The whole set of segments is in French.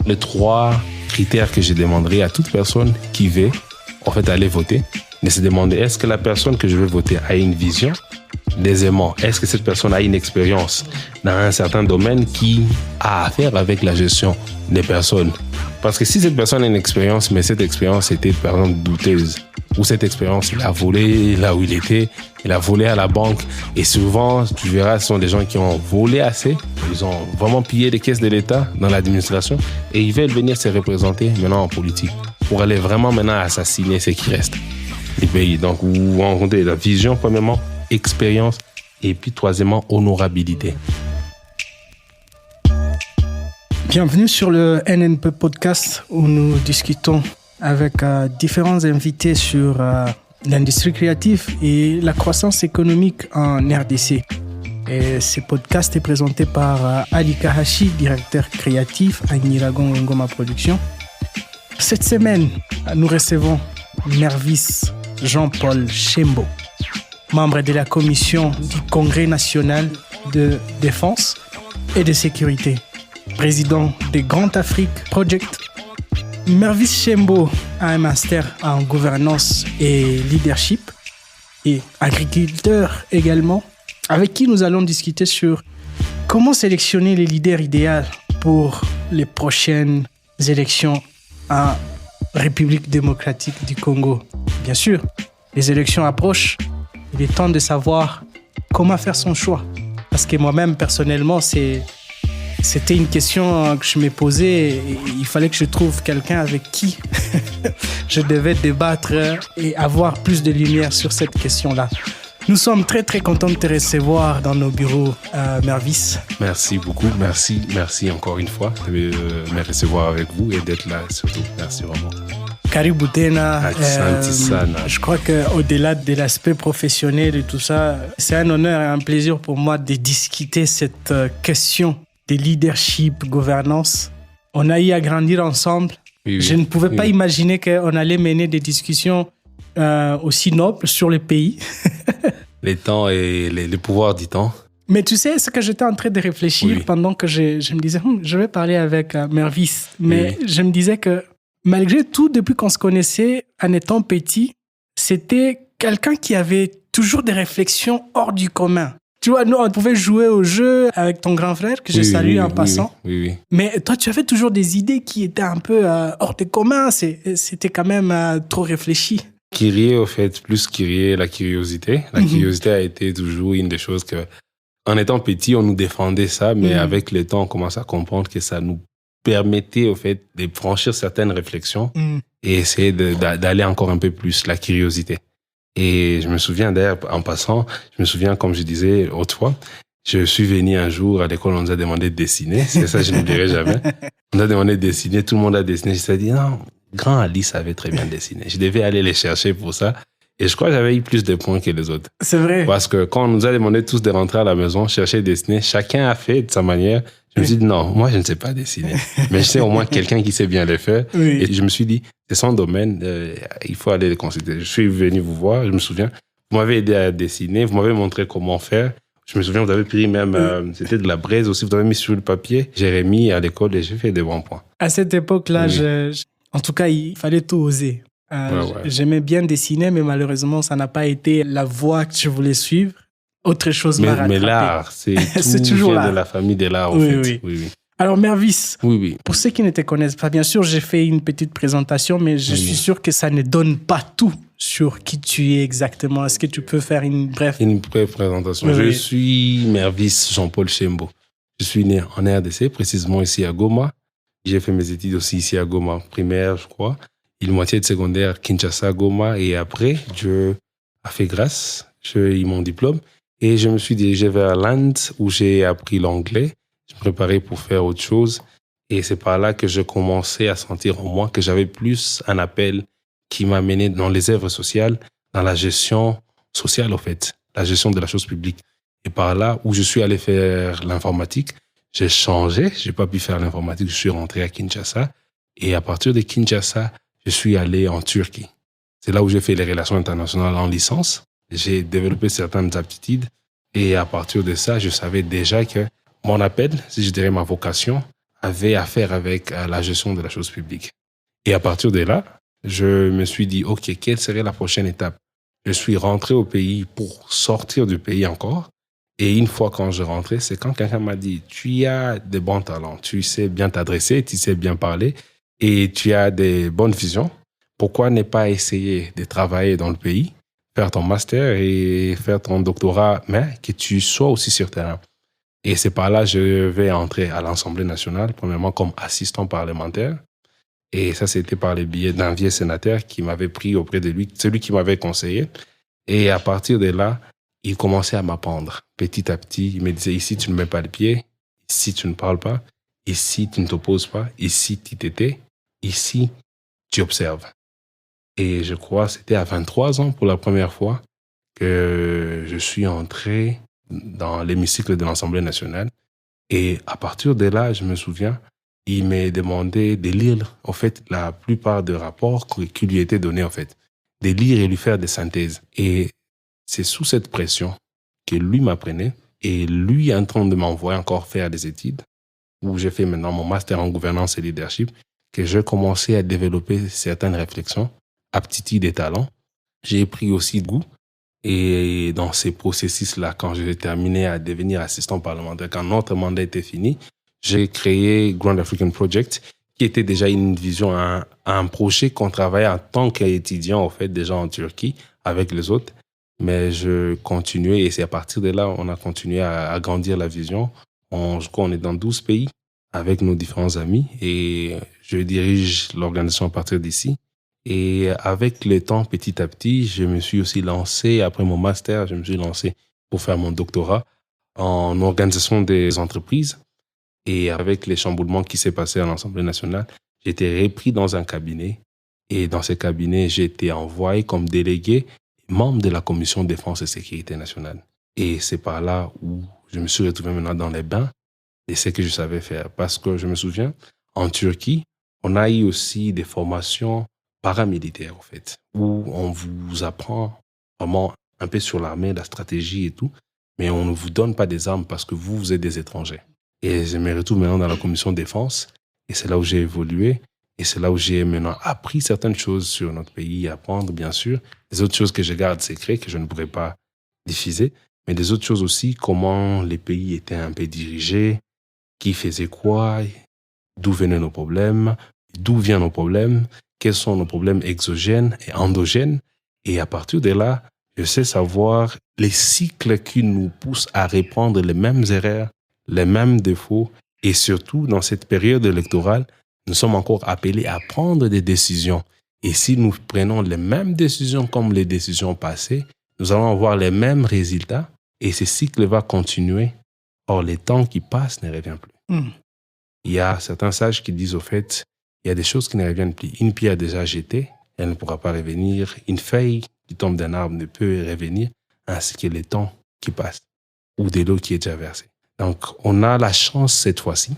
les 3 critères que je demanderai à toute personne qui veut en fait aller voter, de se demander est-ce que la personne que je veux voter a une vision? Deuxièmement, est-ce que cette personne a une expérience dans un certain domaine qui a à faire avec la gestion des personnes? Parce que si cette personne a une expérience, mais cette expérience était par exemple douteuse, ou cette expérience, il a volé là où il était, il a volé à la banque, et souvent, tu verras, ce sont des gens qui ont volé assez, ils ont vraiment pillé les caisses de l'État dans l'administration, et ils veulent venir se représenter maintenant en politique, pour aller vraiment maintenant assassiner ce qui reste du pays. Donc, vous rencontrez la vision, premièrement, expérience, et puis troisièmement, honorabilité. Bienvenue sur le NNP Podcast où nous discutons avec différents invités sur l'industrie créative et la croissance économique en RDC. Et ce podcast est présenté par Ali Kahashi, directeur créatif à Nyiragongo Ngoma Production. Cette semaine, nous recevons Mervis Jean-Paul Tshembo, membre de la commission du Congrès national de défense et de sécurité, président de Grand Afrique Project. Mervis Tshembo a un master en gouvernance et leadership et agriculteur également, avec qui nous allons discuter sur comment sélectionner les leaders idéaux pour les prochaines élections en République démocratique du Congo. Bien sûr, les élections approchent. Il est temps de savoir comment faire son choix. Parce que moi-même, personnellement, c'était une question que je me posais. Et il fallait que je trouve quelqu'un avec qui je devais débattre et avoir plus de lumière sur cette question-là. Nous sommes très, très contents de te recevoir dans nos bureaux, Mervis. Merci beaucoup. Merci encore une fois de me recevoir avec vous et d'être là surtout. Merci vraiment. Karibu tena. Asante sana. Je crois qu'au-delà de l'aspect professionnel et tout ça, c'est un honneur et un plaisir pour moi de discuter cette question de leadership, gouvernance. On a eu à grandir ensemble. Oui, je ne pouvais pas imaginer qu'on allait mener des discussions aussi nobles sur le pays. Les temps et les pouvoirs du temps. Mais tu sais, ce que j'étais en train de réfléchir pendant que je me disais, je vais parler avec Mervis. Mais je me disais que malgré tout, depuis qu'on se connaissait en étant petit, c'était quelqu'un qui avait toujours des réflexions hors du commun. Tu vois, nous, on pouvait jouer au jeu avec ton grand frère, que je salue en passant. Oui. Mais toi, tu avais toujours des idées qui étaient un peu hors du commun. C'était quand même trop réfléchi. Kyrie, au fait, plus Kyrie, la curiosité. La curiosité a été toujours une des choses que, en étant petit, on nous défendait ça, mais avec le temps, on commence à comprendre que ça nous permettait, au fait, de franchir certaines réflexions et essayer d'aller encore un peu plus, la curiosité. Et je me souviens d'ailleurs, en passant, comme je disais autrefois, je suis venu un jour à l'école, on nous a demandé de dessiner. C'est ça, je n'oublierai jamais. On a demandé de dessiner, tout le monde a dessiné. Je me suis dit, non, grand Ali savait très bien dessiner. Je devais aller les chercher pour ça. Et je crois que j'avais eu plus de points que les autres. C'est vrai. Parce que quand on nous a demandé tous de rentrer à la maison, chercher, dessiner, chacun a fait de sa manière. Je me suis dit, non, moi, je ne sais pas dessiner. Mais je sais au moins quelqu'un qui sait bien le faire. Oui. Et je me suis dit, c'est son domaine, il faut aller le consulter. Je suis venu vous voir, je me souviens. Vous m'avez aidé à dessiner, vous m'avez montré comment faire. Je me souviens, vous avez pris même, c'était de la braise aussi, vous avez mis sur le papier. J'ai remis à l'école et j'ai fait des bons points. À cette époque-là, en tout cas, il fallait tout oser. J'aimais bien dessiner, mais malheureusement, ça n'a pas été la voie que je voulais suivre. Autre chose m'a rattrapé. Mais l'art, c'est toujours de la famille de l'art, en fait. Oui. Alors, Mervis, pour ceux qui ne te connaissent pas, bien sûr, j'ai fait une petite présentation, mais je suis sûr que ça ne donne pas tout sur qui tu es exactement. Est-ce que tu peux faire une brève présentation? Je suis Mervis Jean-Paul Tshembo. Je suis né en RDC, précisément ici à Goma. J'ai fait mes études aussi ici à Goma, primaire, je crois. Une moitié de secondaire, Kinshasa, Goma. Et après, Dieu a fait grâce. J'ai eu mon diplôme. Et je me suis dirigé vers l'Inde où j'ai appris l'anglais. Je me préparais pour faire autre chose. Et c'est par là que je commençais à sentir en moi que j'avais plus un appel qui m'a mené dans les œuvres sociales, dans la gestion sociale, en fait, la gestion de la chose publique. Et par là où je suis allé faire l'informatique, j'ai changé. J'ai pas pu faire l'informatique. Je suis rentré à Kinshasa. Et à partir de Kinshasa, je suis allé en Turquie. C'est là où j'ai fait les relations internationales en licence. J'ai développé certaines aptitudes et à partir de ça, je savais déjà que mon appel, si je dirais ma vocation, avait affaire avec la gestion de la chose publique. Et à partir de là, je me suis dit, OK, quelle serait la prochaine étape? Je suis rentré au pays pour sortir du pays encore. Et une fois quand je rentrais, c'est quand quelqu'un m'a dit, tu as des bons talents, tu sais bien t'adresser, tu sais bien parler et tu as des bonnes visions. Pourquoi ne pas essayer de travailler dans le pays, faire ton master et faire ton doctorat, mais que tu sois aussi sur terrain? Et c'est par là que je vais entrer à l'Assemblée nationale, premièrement comme assistant parlementaire. Et ça, c'était par le biais d'un vieux sénateur qui m'avait pris auprès de lui, celui qui m'avait conseillé. Et à partir de là, il commençait à m'apprendre. Petit à petit, il me disait, ici, tu ne mets pas le pied. Ici, tu ne parles pas. Ici, tu ne t'opposes pas. Ici, tu t'étais. Ici, tu observes. Et je crois que c'était à 23 ans pour la première fois que je suis entré dans l'hémicycle de l'Assemblée nationale. Et à partir de là, je me souviens, il m'a demandé de lire, en fait, la plupart des rapports qui lui étaient donnés, en fait. De lire et lui faire des synthèses. Et c'est sous cette pression que lui m'apprenait et lui est en train de m'envoyer encore faire des études où j'ai fait maintenant mon master en gouvernance et leadership, que j'ai commencé à développer certaines réflexions, aptitudes et talents. J'ai pris aussi goût. Et dans ces processus-là, quand j'ai terminé à devenir assistant parlementaire, quand notre mandat était fini, j'ai créé Grand African Project, qui était déjà une vision, un projet qu'on travaillait en tant qu'étudiant, en fait, déjà en Turquie, avec les autres. Mais je continuais, et c'est à partir de là, on a continué à agrandir la vision. Je crois qu'on est dans 12 pays avec nos différents amis, et je dirige l'organisation à partir d'ici. Et avec le temps, petit à petit, je me suis aussi lancé, après mon master, je me suis lancé pour faire mon doctorat en organisation des entreprises. Et avec les chamboulements qui s'est passé à l'Assemblée nationale, j'ai été repris dans un cabinet. Et dans ce cabinet, j'ai été envoyé comme délégué, membre de la Commission Défense et Sécurité nationale. Et c'est par là où je me suis retrouvé maintenant dans les bains de ce que je savais faire. Parce que je me souviens, en Turquie, on a eu aussi des formations paramilitaires, en fait, où on vous apprend vraiment un peu sur l'armée, la stratégie et tout, mais on ne vous donne pas des armes parce que vous êtes des étrangers. Et je me retrouve maintenant dans la commission défense, et c'est là où j'ai évolué, et c'est là où j'ai maintenant appris certaines choses sur notre pays, apprendre bien sûr, des autres choses que je garde secrètes, que je ne pourrais pas diffuser, mais des autres choses aussi, comment les pays étaient un peu dirigés, qui faisait quoi, d'où venaient nos problèmes, d'où viennent nos problèmes, quels sont nos problèmes exogènes et endogènes. Et à partir de là, je sais savoir les cycles qui nous poussent à répandre les mêmes erreurs, les mêmes défauts. Et surtout, dans cette période électorale, nous sommes encore appelés à prendre des décisions. Et si nous prenons les mêmes décisions comme les décisions passées, nous allons avoir les mêmes résultats et ce cycle va continuer. Or, le temps qui passe ne revient plus. Il y a certains sages qui disent au fait, il y a des choses qui ne reviennent plus. Une pierre déjà jetée, elle ne pourra pas revenir. Une feuille qui tombe d'un arbre ne peut revenir, ainsi que le temps qui passe ou de l'eau qui est déjà versée. Donc, on a la chance cette fois-ci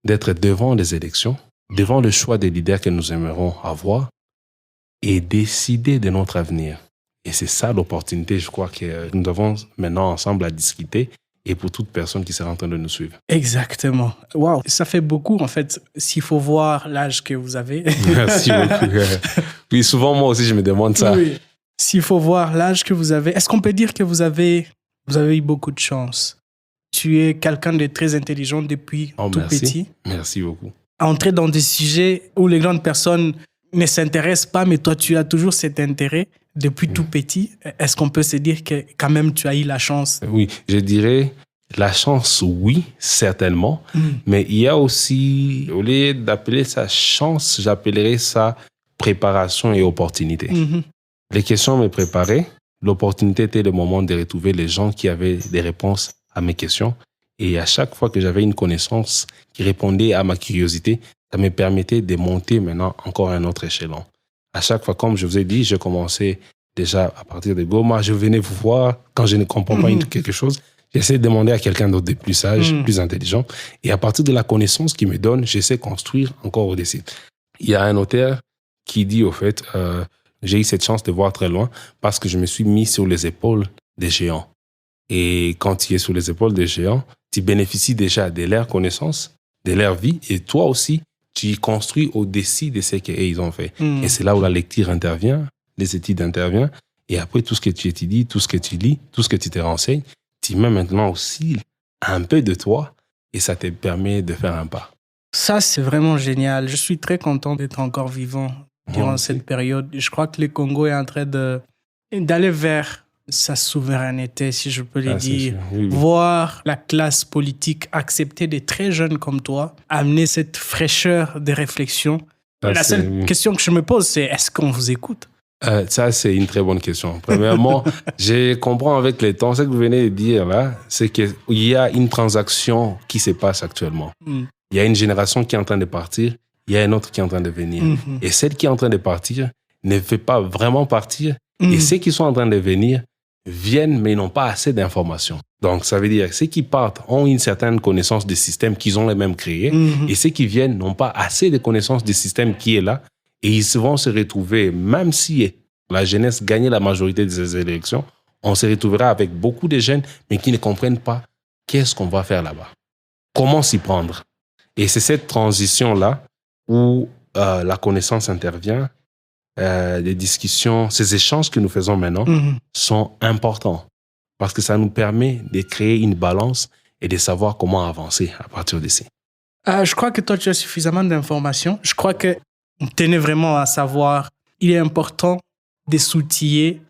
d'être devant les élections, devant le choix des leaders que nous aimerons avoir et décider de notre avenir. Et c'est ça l'opportunité, je crois, que nous avons maintenant ensemble à discuter et pour toute personne qui sera en train de nous suivre. Exactement. Wow, ça fait beaucoup en fait, s'il faut voir l'âge que vous avez. Merci beaucoup. Oui, souvent moi aussi je me demande ça. Oui. S'il faut voir l'âge que vous avez, est-ce qu'on peut dire que vous avez eu beaucoup de chance? Tu es quelqu'un de très intelligent depuis tout petit. Merci beaucoup. Entrer dans des sujets où les grandes personnes ne s'intéressent pas, mais toi tu as toujours cet intérêt depuis tout petit. Est-ce qu'on peut se dire que quand même tu as eu la chance? Oui, je dirais la chance, oui, certainement. Mais il y a aussi, au lieu d'appeler ça chance, j'appellerais ça préparation et opportunité. Les questions me préparaient. L'opportunité était le moment de retrouver les gens qui avaient des réponses à mes questions. Et à chaque fois que j'avais une connaissance qui répondait à ma curiosité, ça me permettait de monter maintenant encore un autre échelon. À chaque fois, comme je vous ai dit, je commençais déjà à partir de Goma. Je venais vous voir quand je ne comprends pas quelque chose. J'essaie de demander à quelqu'un d'autre de plus sage, plus intelligent. Et à partir de la connaissance qu'il me donne, j'essaie de construire encore au-dessus. Il y a un auteur qui dit, au fait, j'ai eu cette chance de voir très loin parce que je me suis mis sur les épaules des géants. Et quand tu es sur les épaules des géants, tu bénéficies déjà de leur connaissance, de leur vie et toi aussi, tu construis au-dessus de ce qu'ils ont fait. Et c'est là où la lecture intervient, les études interviennent. Et après, tout ce que tu étudies, tout ce que tu lis, tout ce que tu te renseignes, tu mets maintenant aussi un peu de toi et ça te permet de faire un pas. Ça, c'est vraiment génial. Je suis très content d'être encore vivant durant cette période. Je crois que le Congo est en train d'aller vers sa souveraineté, si je peux le dire. Oui. Voir la classe politique accepter des très jeunes comme toi, amener cette fraîcheur de réflexion. La seule question que je me pose, c'est est-ce qu'on vous écoute? Ça, c'est une très bonne question. Premièrement, je comprends avec le temps, ce que vous venez de dire là, c'est qu'il y a une transaction qui se passe actuellement. Il y a une génération qui est en train de partir, il y a une autre qui est en train de venir. Et celle qui est en train de partir ne fait pas vraiment partir. Et ceux qui sont en train de venir viennent, mais ils n'ont pas assez d'informations. Donc, ça veut dire que ceux qui partent ont une certaine connaissance des systèmes qu'ils ont eux-mêmes créés. Et ceux qui viennent n'ont pas assez de connaissances des systèmes qui est là. Et ils vont se retrouver, même si la jeunesse gagnait la majorité de ces élections, on se retrouvera avec beaucoup de jeunes, mais qui ne comprennent pas qu'est-ce qu'on va faire là-bas. Comment s'y prendre? Et c'est cette transition-là où la connaissance intervient. Les discussions, ces échanges que nous faisons maintenant sont importants parce que ça nous permet de créer une balance et de savoir comment avancer à partir d'ici. Je crois que toi, tu as suffisamment d'informations. Je crois que on tenait vraiment à savoir, il est important de s'outiller,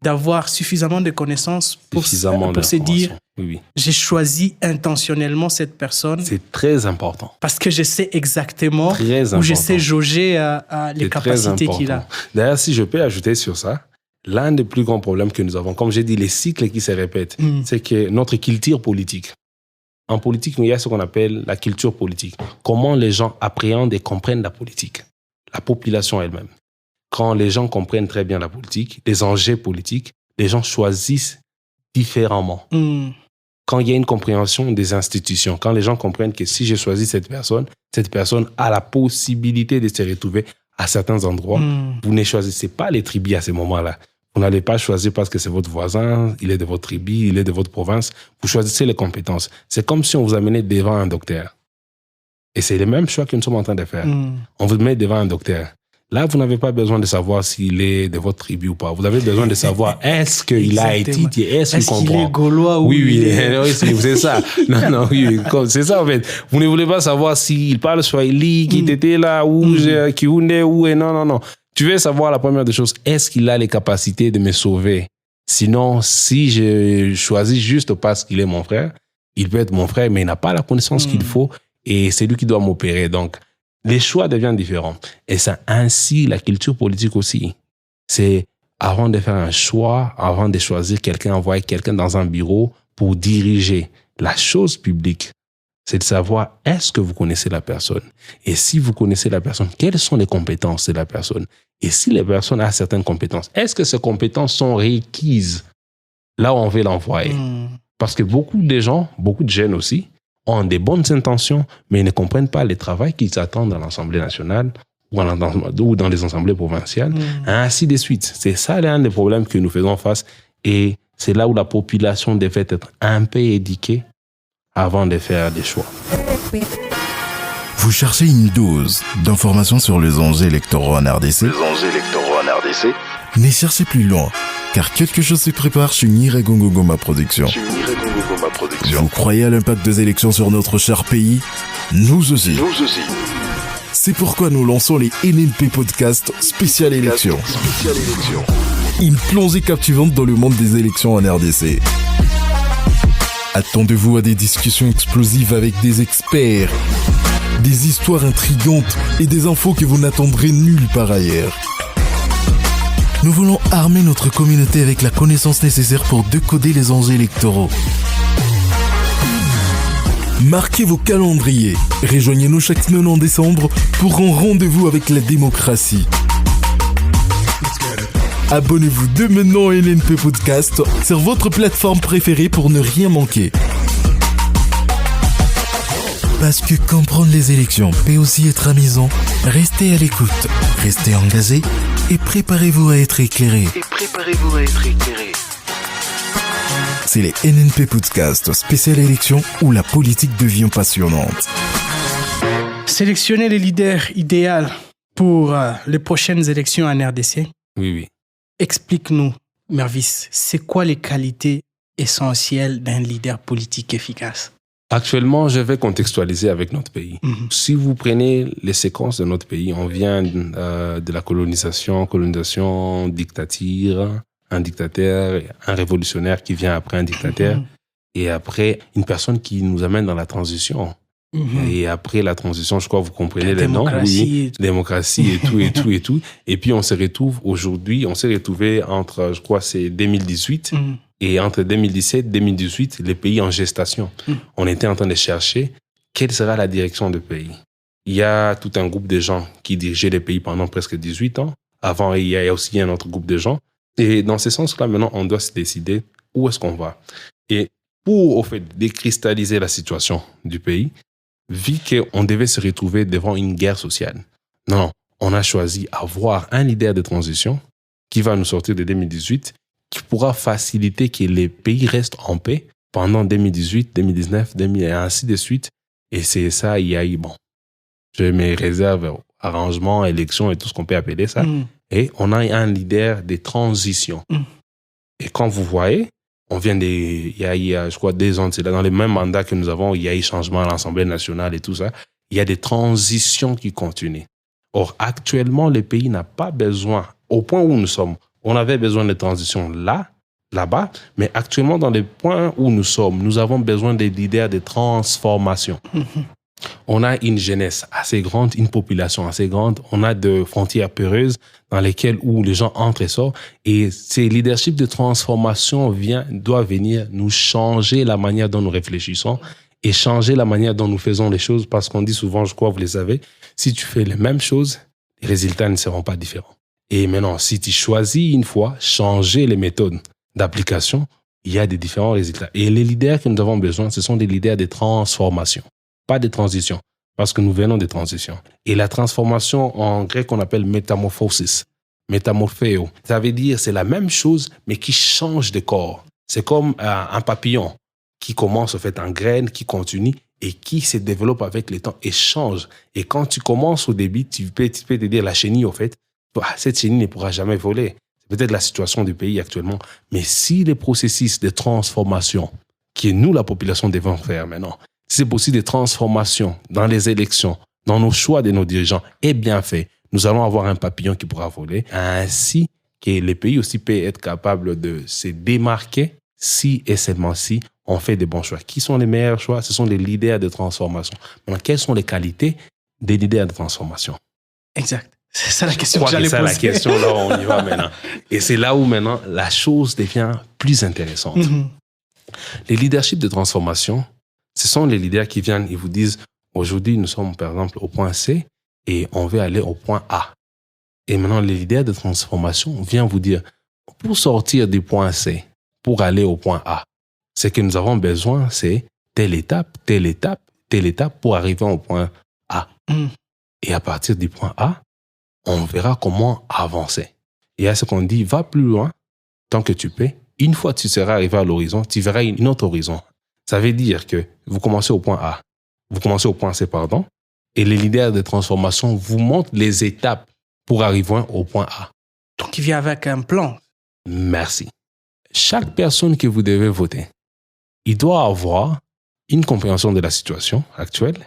d'avoir suffisamment de connaissances pour se dire, oui. J'ai choisi intentionnellement cette personne. C'est très important. Parce que je sais exactement où je sais jauger les capacités qu'il a. D'ailleurs, si je peux ajouter sur ça, l'un des plus grands problèmes que nous avons, comme j'ai dit, les cycles qui se répètent, c'est que notre culture politique. En politique, il y a ce qu'on appelle la culture politique. Comment les gens appréhendent et comprennent la politique. La population elle-même. Quand les gens comprennent très bien la politique, les enjeux politiques, les gens choisissent différemment. Quand il y a une compréhension des institutions, quand les gens comprennent que si je choisis cette personne a la possibilité de se retrouver à certains endroits, vous ne choisissez pas les tribus à ce moment-là. Vous n'allez pas choisir parce que c'est votre voisin, il est de votre tribu, il est de votre province. Vous choisissez les compétences. C'est comme si on vous amenait devant un docteur. Et c'est le même choix que nous sommes en train de faire. On vous met devant un docteur. Là, vous n'avez pas besoin de savoir s'il est de votre tribu ou pas. Vous avez besoin de savoir est-ce qu'il a étudié, est-ce qu'il comprend. Est-ce qu'il est gaulois ou oui, c'est ça. Non, oui, c'est ça en fait. Vous ne voulez pas savoir s'il parle swahili, qui était là, ou qui est où est. Non. Tu veux savoir la première des choses, est-ce qu'il a les capacités de me sauver? Sinon, si je choisis juste parce qu'il est mon frère, il peut être mon frère, mais il n'a pas la connaissance qu'il faut et c'est lui qui doit m'opérer. Donc, les choix deviennent différents. Et c'est ainsi la culture politique aussi. C'est avant de faire un choix, avant de choisir quelqu'un, envoyer quelqu'un dans un bureau pour diriger la chose publique. C'est de savoir, est-ce que vous connaissez la personne? Et si vous connaissez la personne, quelles sont les compétences de la personne? Et si la personne a certaines compétences, est-ce que ces compétences sont requises là où on veut l'envoyer? Parce que beaucoup de gens, beaucoup de jeunes aussi, ont des bonnes intentions, mais ils ne comprennent pas le travail qu'ils attendent dans l'Assemblée nationale ou dans les assemblées provinciales, ainsi de suite. C'est ça l'un des problèmes que nous faisons face et c'est là où la population devait être un peu éduquée avant de faire des choix. Vous cherchez une dose d'informations sur les enjeux électoraux en RDC? Ne cherchez plus loin, car quelque chose se prépare chez Nyiragongo Goma Production. Vous croyez à l'impact des élections sur notre cher pays? Nous aussi. C'est pourquoi nous lançons les NNP Podcast Spécial Élections. Une plongée captivante dans le monde des élections en RDC. Attendez-vous à des discussions explosives avec des experts, des histoires intrigantes et des infos que vous n'attendrez nulle part ailleurs. Nous voulons armer notre communauté avec la connaissance nécessaire pour décoder les enjeux électoraux. Marquez vos calendriers. Rejoignez-nous chaque semaine en décembre pour un rendez-vous avec la démocratie. Abonnez-vous dès maintenant à NNP Podcast sur votre plateforme préférée pour ne rien manquer. Parce que comprendre les élections peut aussi être amusant, restez à l'écoute, restez engagés et préparez-vous à être éclairés. C'est les NNP Podcast spécial élections où la politique devient passionnante. sélectionner les leaders idéaux pour les prochaines élections en RDC. Oui. Explique-nous, Mervis, c'est quoi les qualités essentielles d'un leader politique efficace? Actuellement, je vais contextualiser avec notre pays. Si vous prenez les séquences de notre pays, on vient de la colonisation, dictature, un dictateur, un révolutionnaire qui vient après un dictateur, et après une personne qui nous amène dans la transition. Et après la transition, je crois que vous comprenez les noms. Oui, démocratie et tout. Et puis on se retrouve aujourd'hui, on s'est retrouvé entre, je crois, c'est 2018 et entre 2017 et 2018, les pays en gestation. On était en train de chercher quelle sera la direction du pays. Il y a tout un groupe de gens qui dirigeaient les pays pendant presque 18 ans. Avant, il y a aussi un autre groupe de gens. Et dans ce sens-là, maintenant, on doit se décider où est-ce qu'on va. Et pour, au fait, décristalliser la situation du pays, vu qu'on devait se retrouver devant une guerre sociale. Non, on a choisi avoir un leader de transition qui va nous sortir de 2018, qui pourra faciliter que les pays restent en paix pendant 2018, 2019, et ainsi de suite. Et c'est ça, il y a eu, je me réserve arrangement, élection et tout ce qu'on peut appeler ça. Et on a un leader de transition. Et quand vous voyez, on vient il y a, je crois, 2 ans, c'est là, dans les mêmes mandats que nous avons, il y a eu changement à l'Assemblée nationale et tout ça. Il y a des transitions qui continuent. Or, actuellement, le pays n'a pas besoin, au point où nous sommes, on avait besoin de transitions là-bas, mais actuellement, dans les points où nous sommes, nous avons besoin des leaders de transformation. On a une jeunesse assez grande, une population assez grande, on a de frontières peureuses dans lesquelles où les gens entrent et sortent, et ces leaderships de transformation doivent venir nous changer la manière dont nous réfléchissons et changer la manière dont nous faisons les choses, parce qu'on dit souvent, je crois que vous le savez, si tu fais les mêmes choses, les résultats ne seront pas différents. Et maintenant, si tu choisis une fois changer les méthodes d'application, il y a des différents résultats. Et les leaders que nous avons besoin, ce sont des leaders de transformation. Pas de transition, parce que nous venons de transition. Et la transformation, en grec, on appelle métamorphosis, métamorphéo. Ça veut dire c'est la même chose, mais qui change de corps. C'est comme un papillon qui commence en fait en graine, qui continue et qui se développe avec le temps et change. Et quand tu commences au début, tu peux te dire la chenille, en fait, cette chenille ne pourra jamais voler. C'est peut-être la situation du pays actuellement. Mais si les processus de transformation que nous, la population, devons faire maintenant, si c'est possible des transformations dans les élections, dans nos choix de nos dirigeants, est bien fait, nous allons avoir un papillon qui pourra voler, ainsi que les pays aussi peuvent être capables de se démarquer si et seulement si on fait des bons choix. Qui sont les meilleurs choix? Ce sont les leaders de transformation. Maintenant, quelles sont les qualités des leaders de transformation? Exact. C'est ça la question que j'allais poser. C'est la question, là, on y va maintenant. Et c'est là où maintenant la chose devient plus intéressante. Les leaderships de transformation, ce sont les leaders qui viennent et vous disent, aujourd'hui, nous sommes par exemple au point C et on veut aller au point A. Et maintenant, les leaders de transformation viennent vous dire, pour sortir du point C, pour aller au point A, ce que nous avons besoin, c'est telle étape, telle étape, telle étape pour arriver au point A. Et à partir du point A, on verra comment avancer. Et à ce qu'on dit, va plus loin tant que tu peux. Une fois que tu seras arrivé à l'horizon, tu verras une autre horizon. Ça veut dire que vous commencez au point A, vous commencez au point C, et les leaders de transformation vous montrent les étapes pour arriver au point A. Donc, il vient avec un plan. Merci. Chaque personne que vous devez voter, il doit avoir une compréhension de la situation actuelle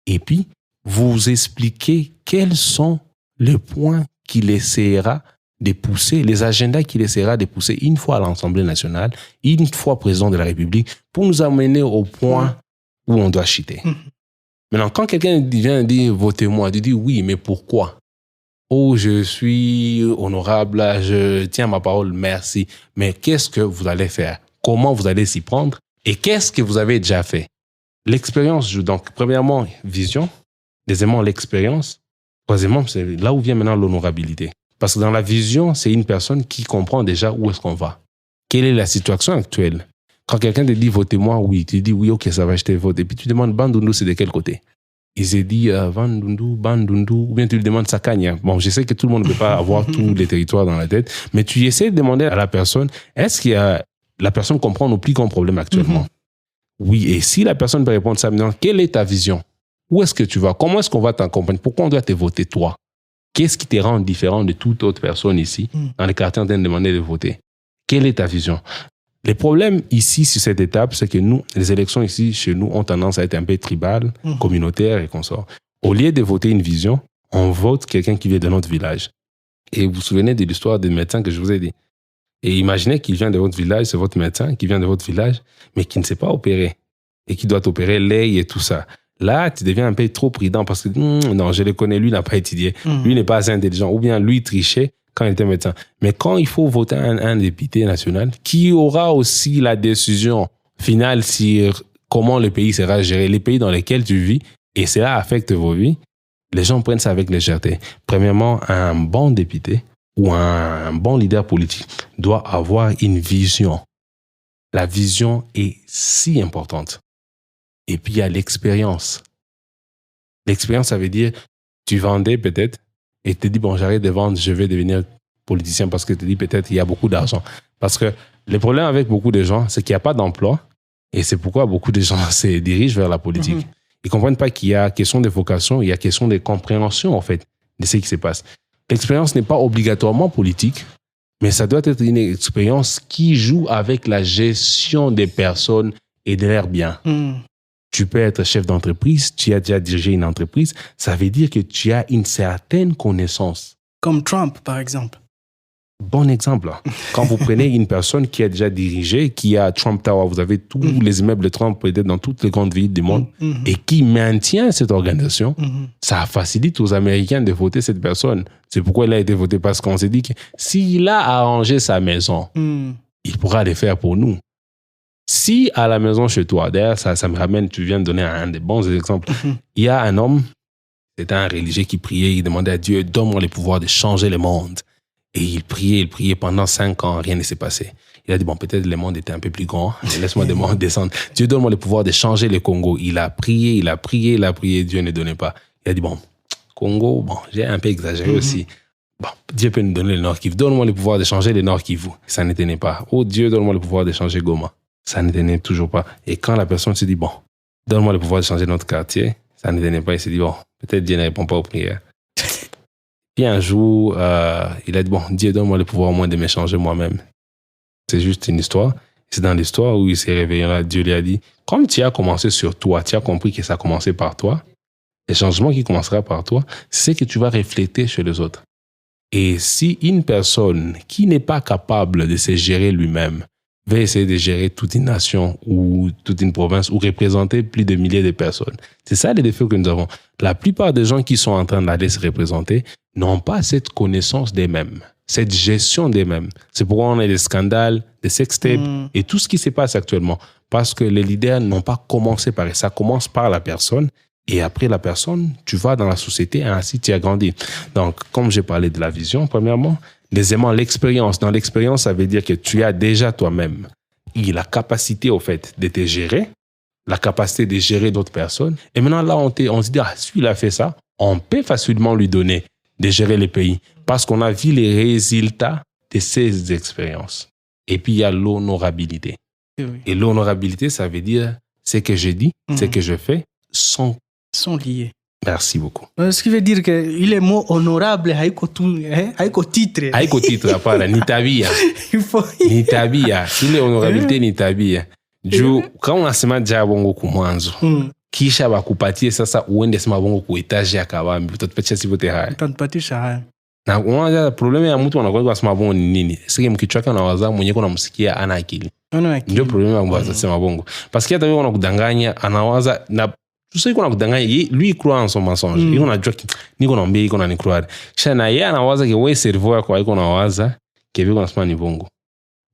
et puis vous expliquer quels sont les points qu'il essaiera de pousser, les agendas qu'il essaiera de pousser une fois à l'Assemblée nationale, une fois président de la République, pour nous amener au point où on doit chuter. Maintenant, quand quelqu'un vient dire « votez-moi », tu dis « oui, mais pourquoi ?» « Oh, je suis honorable, je tiens ma parole, merci. » Mais qu'est-ce que vous allez faire? Comment vous allez s'y prendre? Et qu'est-ce que vous avez déjà fait? L'expérience joue. Donc, premièrement, vision. Deuxièmement, l'expérience. Troisièmement, c'est là où vient maintenant l'honorabilité. Parce que dans la vision, c'est une personne qui comprend déjà où est-ce qu'on va. Quelle est la situation actuelle? Quand quelqu'un te dit « votez-moi », oui, tu dis « oui, ok, ça va, je te vote ». Et puis tu demandes « Bandundu, c'est de quel côté ?» Il s'est dit Bandundu, ou bien tu lui demandes Sakanya. Bon, je sais que tout le monde ne peut pas avoir tous les territoires dans la tête, mais tu essaies de demander à la personne, est-ce que la personne comprend nos plus grands problèmes actuellement? Oui, et si la personne peut répondre ça, maintenant, quelle est ta vision? Où est-ce que tu vas? Comment est-ce qu'on va t'accompagner? Pourquoi on doit te voter toi? Qu'est-ce qui te rend différent de toute autre personne ici, dans les quartiers en train de demander de voter? Quelle est ta vision? Les problèmes ici, sur cette étape, c'est que nous, les élections ici, chez nous, ont tendance à être un peu tribales, communautaires et consorts. Au lieu de voter une vision, on vote quelqu'un qui vient de notre village. Et vous vous souvenez de l'histoire des médecins que je vous ai dit. Et imaginez qu'il vient de votre village, c'est votre médecin qui vient de votre village, mais qui ne sait pas opérer et qui doit opérer l'œil et tout ça. Là, tu deviens un peu trop prudent parce que non, je le connais, lui n'a pas étudié, lui n'est pas assez intelligent, ou bien lui trichait quand il était médecin. Mais quand il faut voter un député national qui aura aussi la décision finale sur comment le pays sera géré, les pays dans lesquels tu vis, et cela affecte vos vies, les gens prennent ça avec légèreté. Premièrement, un bon député ou un bon leader politique doit avoir une vision. La vision est si importante. Et puis, il y a l'expérience. L'expérience, ça veut dire, tu vendais peut-être et tu te dis, bon, j'arrête de vendre, je vais devenir politicien parce que tu te dis, peut-être, il y a beaucoup d'argent. Parce que le problème avec beaucoup de gens, c'est qu'il n'y a pas d'emploi et c'est pourquoi beaucoup de gens se dirigent vers la politique. Ils ne comprennent pas qu'il y a question de vocation, il y a question de compréhension, en fait, de ce qui se passe. L'expérience n'est pas obligatoirement politique, mais ça doit être une expérience qui joue avec la gestion des personnes et de leurs biens. Tu peux être chef d'entreprise, tu as déjà dirigé une entreprise, ça veut dire que tu as une certaine connaissance. Comme Trump, par exemple. Bon exemple. Quand vous prenez une personne qui a déjà dirigé, qui a Trump Tower, vous avez tous les immeubles de Trump peut-être dans toutes les grandes villes du monde, et qui maintient cette organisation, ça facilite aux Américains de voter cette personne. C'est pourquoi il a été voté, parce qu'on s'est dit que s'il a arrangé sa maison, il pourra le faire pour nous. Si à la maison chez toi, d'ailleurs, ça me ramène, tu viens de donner un des bons exemples, il y a un homme, c'était un religieux qui priait, il demandait à Dieu, donne-moi le pouvoir de changer le monde. Et il priait pendant 5 ans, rien ne s'est passé. Il a dit, bon, peut-être le monde était un peu plus grand, laisse-moi descendre. Dieu, donne-moi le pouvoir de changer le Congo. Il a prié, Dieu ne donnait pas. Il a dit, bon, Congo, bon, j'ai un peu exagéré aussi. Bon, Dieu peut nous donner le Nord Kivu. Donne-moi le pouvoir de changer le Nord Kivu. Ça ne tenait pas. Oh Dieu, donne-moi le pouvoir de changer Goma. Ça ne tenait toujours pas. Et quand la personne se dit, bon, donne-moi le pouvoir de changer notre quartier, ça ne tenait pas. Il s'est dit, bon, peut-être Dieu ne répond pas aux prières. Puis un jour, il a dit, bon, Dieu, donne-moi le pouvoir au moins de me changer moi-même. C'est juste une histoire. C'est dans l'histoire où il s'est réveillé là, Dieu lui a dit, comme tu as commencé sur toi, tu as compris que ça a commencé par toi, le changement qui commencera par toi, c'est que tu vas refléter chez les autres. Et si une personne qui n'est pas capable de se gérer lui-même va essayer de gérer toute une nation ou toute une province ou représenter plus de milliers de personnes. C'est ça les défis que nous avons. La plupart des gens qui sont en train d'aller se représenter n'ont pas cette connaissance d'eux-mêmes, cette gestion d'eux-mêmes. C'est pourquoi on a des scandales, des sextapes et tout ce qui se passe actuellement. Parce que les leaders n'ont pas commencé par ça. Ça commence par la personne et après la personne, tu vas dans la société et ainsi tu as grandi. Donc, comme j'ai parlé de la vision, premièrement, deuxièmement, l'expérience. Dans l'expérience, ça veut dire que tu as déjà toi-même la capacité, au fait, de te gérer, la capacité de gérer d'autres personnes. Et maintenant, là, on se dit, ah, si il a fait ça, on peut facilement lui donner de gérer le pays parce qu'on a vu les résultats de ces expériences. Et puis, il y a l'honorabilité. Oui. Et l'honorabilité, ça veut dire ce que je dis, ce que je fais sont liés. Merci beaucoup. Ce qui veut dire que il est mot honorable, haiko titre. Haiko titre, hapana, ni tabia. Ni tabia. Ile honorabilité ni tabia. Juu, kama unasema jaa bongo kumwanzo, kisha bakupatie sasa uende sema bongo ku etage ya kabambi, utatupatia sivote haya. Utatupatisha haya. Na unaona problema ya mtu anakuwa kwa sema bongo ni nini? Sike mkichwa chake na wazamu mwenyewe kuna msikia ana akili. Ndio problema ya mbaya sema bongo. Parce que hata wewe unakudanganya, anawaza na tu sais qu'on a kudanganya, lui il croit en son mensonge. Il a dit niko naambia iko na ni croire. Kisha na yeye anawaza ke wewe cerveau yako haiko nawaza ke viko nasema ni bongo.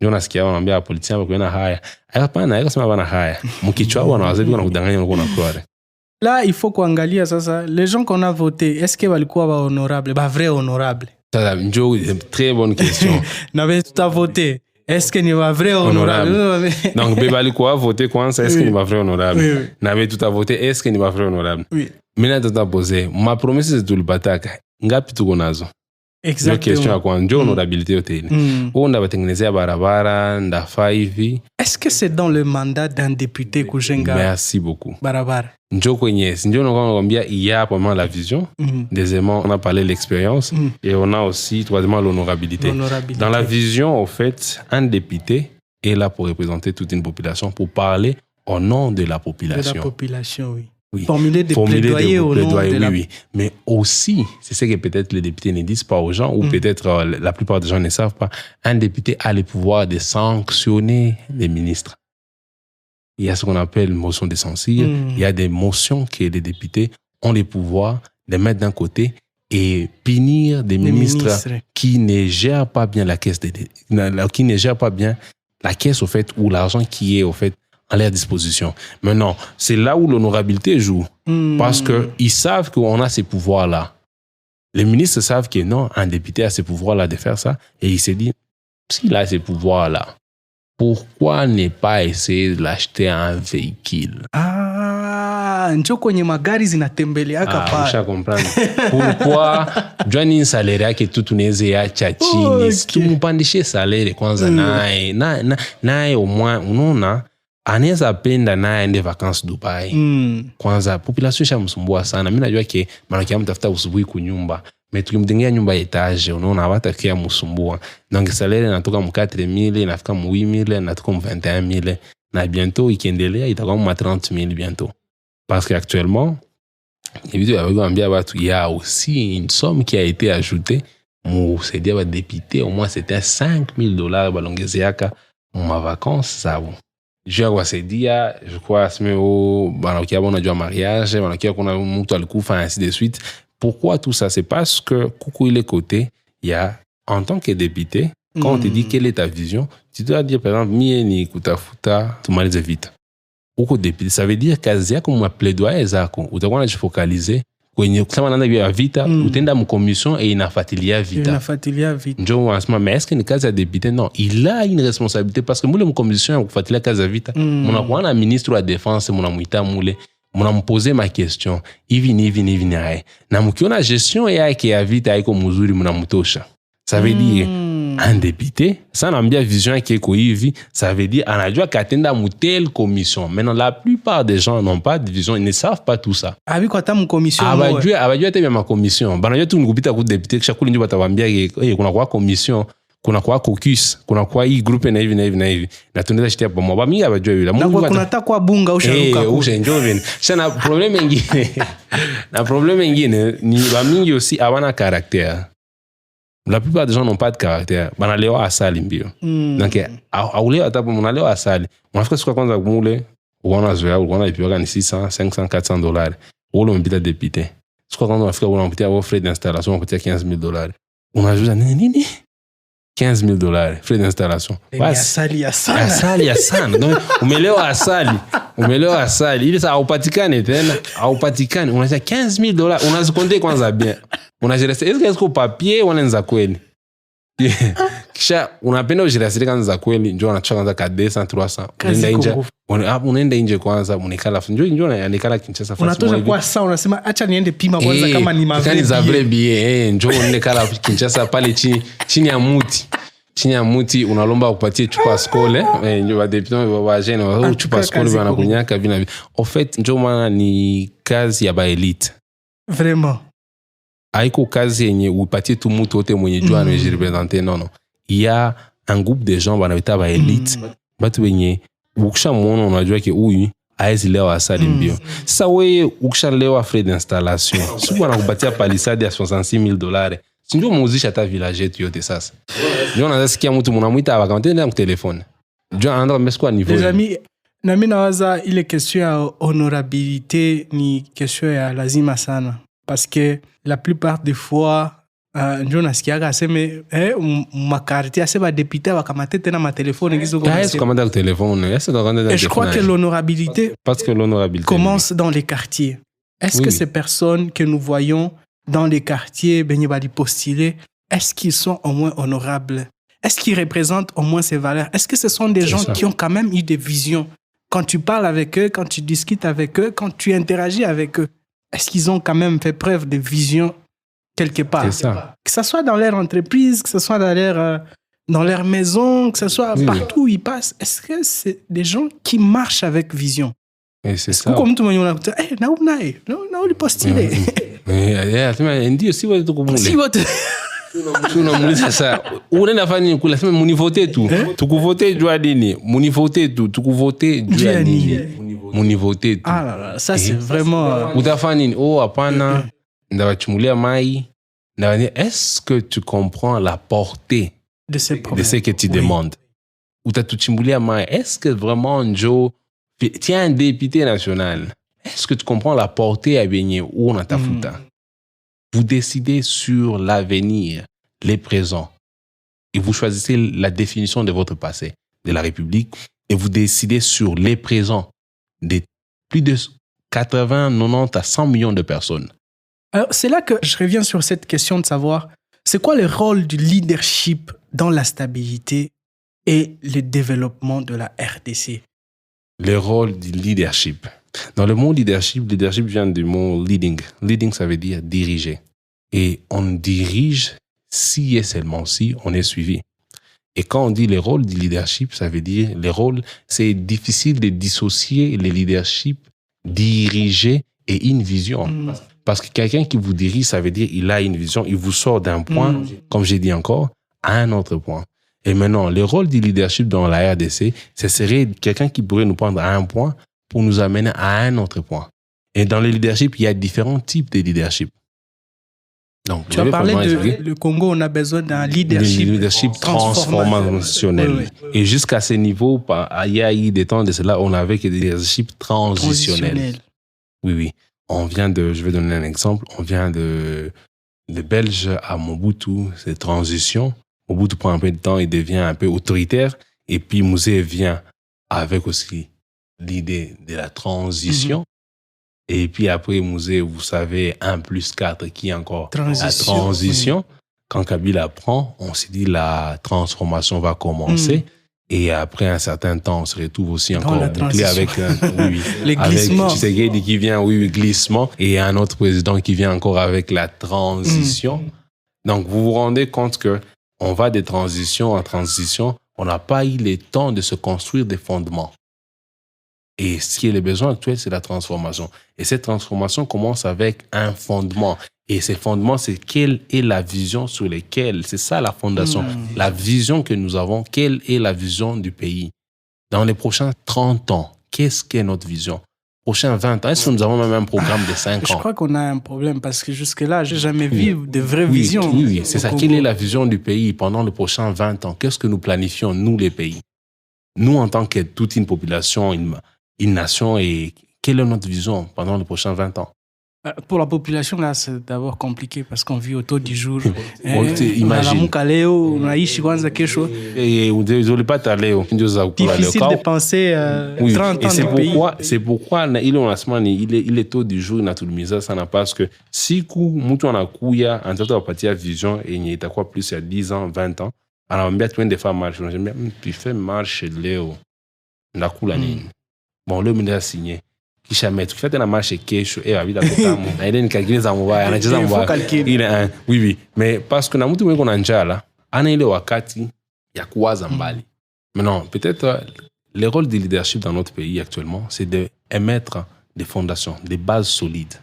Ndio nasikia wanaambia polisi hapo kuna haya. Hapana, haiko sema bana haya. Mkichwa wao anawaza viko nakudanganya uko na croire. Là, il faut kuangalia sasa les gens qu'on a voté, est-ce que walikuwa ba honorable, ba vrai honorable? Ça ndio très bonne question. N'avait tout à voter. Est-ce que ni va vrai honorable? Donc beba alikuwa voter kwanza, est-ce que ni va vrai honorable? Oui. N'avait tout à voter, est-ce que ni va vrai honorable? Oui. Mina tata poser, ma promesse tulipataka ngapi tuko nazo? Exactement. Question ya kwa njo honorabilité yote ile. Onda batengenezea barabara, ndafa hivi. Est-ce que c'est dans le mandat d'un député kujenga? Merci beaucoup. Barabara. Njo kwenye, njo nakwambia il y a vraiment la vision. Deuxièmement, on a parlé de l'expérience et on a aussi troisièmement l'honorabilité. Dans la vision, au fait, un député est là pour représenter toute une population, pour parler au nom de la population. De la population, oui. Oui. Formuler des plaidoyers au nom de la... Oui. Mais aussi, c'est ce que peut-être les députés ne disent pas aux gens, ou peut-être la plupart des gens ne savent pas, un député a le pouvoir de sanctionner les ministres. Il y a ce qu'on appelle motion de censure. Il y a des motions que les députés ont le pouvoir de mettre d'un côté et punir des ministres qui ne gèrent pas bien la caisse, qui ne gèrent pas bien la caisse, au fait, ou l'argent qui est, au fait, à leur disposition. Maintenant, c'est là où l'honorabilité joue. Parce qu'ils savent qu'on a ces pouvoirs-là. Les ministres savent que non, un député a ces pouvoirs-là de faire ça. Et il se dit, s'il a ces pouvoirs-là, pourquoi ne pas essayer de l'acheter un véhicule? Njo kwenye magari zinatembeleaka pale. Usha comprendre. Pourquoi Johnny salaire yake tu tunaweza acha chini. Tumpandishe salaire kwanza naye au moins unaona anaweza penda naye ende vacances Dubai. Kwanza population ishamsumbua sana. Mimi najua ke manakia mtafuta usubuhi kunyumba. Mais tukimtengea nyumba ya etage unaona hawatakia msumbua. Donc salaire inatoka mu 4000 inafika mu 8000 inatoka mu 21000 na bientôt ikiendelea itakuwa mu 30000 bientôt. Parce qu'actuellement, il y a aussi une somme qui a été ajoutée. C'est dire député, au moins c'était $5,000 balongezeaka ma vacances ça bon. Je crois on a dû un mariage, on a mtu alikufa ainsi de suite. Pourquoi tout ça? C'est parce que coucou il est côté, il y a en tant que député, quand on te dit quelle est ta vision, tu dois dire par exemple mie ni kutafuta tumalize vita. Uko député, ça veut dire kazi yako mapledoyer zako utakuwa unajifocaliser kwenye kusema nanda ya vita, utenda mcommission et inafuatilia vita. Njo wanasema mais est-ce que ni kazi ya député? Non, il a une responsabilité parce que mule mcommission ya kufuatilia kazi ya vita, munakuwa na ministre wa défense, munamuita mule, munamposer ma question hivi naye. Na mkiona gestion yake ya vita haiko mzuri munamutosha. Ça veut dire un député, ça n'a pas vision qui est hivi, ça veut dire anajua katenda mu telle commission. Maintenant la plupart des gens n'ont pas de vision, ils ne savent pas tout ça. Abi kwa tamu commission. Abajua tebe ma commission. Banajua tu ngupita ku député kisha kuli ndio batawambia kuna kwa commission, kuna kwa caucus, kuna kwa hii groupe na hivi. Na tunaweza shitia pamoja. Ba mingi abajua yule. Na kuna takwa bunga usharuka. Ushenjoven. Sana problème ingine. Na problème ingine ni ba mingi aussi abana caractère. La plupart des gens n'ont pas de caractère. Banalewa asali mbio. Donc aule atapo munalewa asali. Unafika siku kwanza kumule, unaona zoea, unaona ipiwa ni $600, $500, $400. Ule mpita député. Siku kwanza unafika unapitia au frais d'installation, unapitia $15,000. Unajua nini? $15,000 frais d'installation. Asali ya sana. Donc umelewa asali. Ili sa haupatikane tena. Unasema $15,000. Unazikonde kwanza bien. Unajirasa est-ce que papier wanaanza kweli? Kisha unapenda ujirasiri kwanza kweli, njoo unachaka kwanza ka 200 300. Unaenda nje kwanza, unikala njoo unanikala Kinshasa fasi. Unatoka kwa saa unasema acha niende pima kwanza kama ni mavre. Kani vrai billet, njoo unikala Kinshasa pale chini ya muti. Chini ya muti unalomba kupatie chupa skole, njoo wa deputy wa jeune wa chupa skole wanakunyaka vina. En fait, njoo maana ni kazi ya ba elite. Vraiment. Haiko kazi yenye upatie tu mtu wote mwenye jua anajirepresenter, non. Il y a un groupe de gens wanaita ba elite. Batu wenye ukisha muona unajua ke huyu haezi leo asali mbio. Sasa wewe ukisha leo frais d'installation, siku anakupatia palisade ya $66,000. Si ndio muuzisha ta village yetu yote sasa. Ndio unasikia mtu mnamuita abakamtenda kwa telefone. Ndio anaanza meskwa niveau. Les amis, na mimi nawaza ile question ya honorabilité ni question ya lazima sana. Parce que la plupart des fois, njo nasikiaga aseme makarti asema député wakamate tena ma téléphone ngizo kwa est-ce comment dans téléphone est-ce que je crois que l'honorabilité commence dans les quartiers. Est-ce que ces personnes que nous voyons dans les quartiers benye bali postuler, est-ce qu'ils sont au moins honorables? Est-ce qu'ils représentent au moins ces valeurs? Est-ce que ce sont des gens qui ont quand même eu des visions? Quand tu parles avec eux, quand tu discutes avec eux, quand tu interagis avec eux, est-ce qu'ils ont quand même fait preuve de vision quelque part. C'est ça. Que ce soit dans leur entreprise, que ce soit dans leur maison, que ce soit partout où ils passent. Est-ce que c'est des gens qui marchent avec vision? Et c'est ça. Comme tout le monde, on a dit, hey, nauli postulé. Ndio si wote tukumule. Si votre... Tunamuuliza sasa, unaenda fanya nini kula? Sema munivote tu. Tukuvote jua nini? Munivote tu. Tukuvote jua nini? Munivote tu. Ah là là, ça c'est vraiment... Utafanya nini? Oh, hapana. Ndawachumulia mai. Est-ce que tu comprends la portée de ce que tu demandes? Utatuchimbulia mai. Est-ce que vraiment Joe, tu es un député national? Est-ce que tu comprends la portée à baigner où on a ta fouta? Vous décidez sur l'avenir, les présents, et vous choisissez la définition de votre passé, de la République, et vous décidez sur les présents de plus de 80, 90 à 100 millions de personnes. Alors, c'est là que je reviens sur cette question de savoir, c'est quoi le rôle du leadership dans la stabilité et le développement de la RDC? Le rôle du leadership. Dans le mot leadership vient du mot leading. Leading, ça veut dire diriger. Et on dirige si et seulement si on est suivi. Et quand on dit le rôle du leadership, ça veut dire le rôle, c'est difficile de dissocier le leadership, diriger et une vision. Parce que quelqu'un qui vous dirige, ça veut dire il a une vision, il vous sort d'un point, comme j'ai dit encore, à un autre point. Et maintenant, le rôle du leadership dans la RDC, ce serait quelqu'un qui pourrait nous prendre à un point pour nous amener à un autre point. Et dans le leadership, il y a différents types de leadership. Donc, tu as parlé le Congo, on a besoin d'un leadership transformationnel. Oui. Et jusqu'à ce niveau, il y a eu des temps de cela, on avait que des leadership transitionnels. Oui. Je vais donner un exemple, on vient de Belge à Mobutu, c'est transition. Mobutu prend un peu de temps, il devient un peu autoritaire. Et puis Mouzé vient avec aussi l'idée de la transition. Et puis après, Mouzé, vous savez, 1+4 qui est encore la transition. Quand Kabila prend, on s'est dit la transformation va commencer. Et après un certain temps, on se retrouve aussi encore bouclé avec les glissements. Avec Tshisekedi qui vient, glissement. Et un autre président qui vient encore avec la transition. Donc, vous vous rendez compte que on va de transition en transition. On n'a pas eu le temps de se construire des fondements. Et ce qui est le besoin actuel, c'est la transformation. Et cette transformation commence avec un fondement. Et ces fondements, c'est quelle est la vision sur laquelle, c'est ça la fondation. La vision que nous avons, quelle est la vision du pays? Dans les prochains 30 ans, qu'est-ce qu'est notre vision? Prochains 20 ans, est-ce que nous avons même un programme de 5 ans? Je crois qu'on a un problème parce que jusque-là, je n'ai jamais vu de vraies visions. Oui, c'est ça. Quelle est la vision du pays pendant les prochains 20 ans? Qu'est-ce que nous planifions, nous, les pays? Nous, en tant que toute une population, une nation, et quelle est notre vision pendant les prochains 20 ans? Pour la population, là, c'est d'abord compliqué parce qu'on vit autour du jour. Imagine. Difficile de penser 30 ans de pays. C'est pourquoi il est tôt du jour inatumiza sana parce que si mtu anakuya anataka kupatia vision yenye itakuwa plus ya 10 ans, 20 ans, anamwambia tuende faire marche. Unajambia tu fais marche leo. Ndakula nini? Bon, leo mnda signé. Kisha tukifanya na marche kesho habita kutamu na ile nikakile za mbaya anacheza mbaya ile oui mais parce que na mtu mwenye kuna njala ana ile wakati ya kuwaza mbali. Maintenant peut-être le rôle du leadership dans notre pays actuellement c'est de émettre des fondations, des bases solides.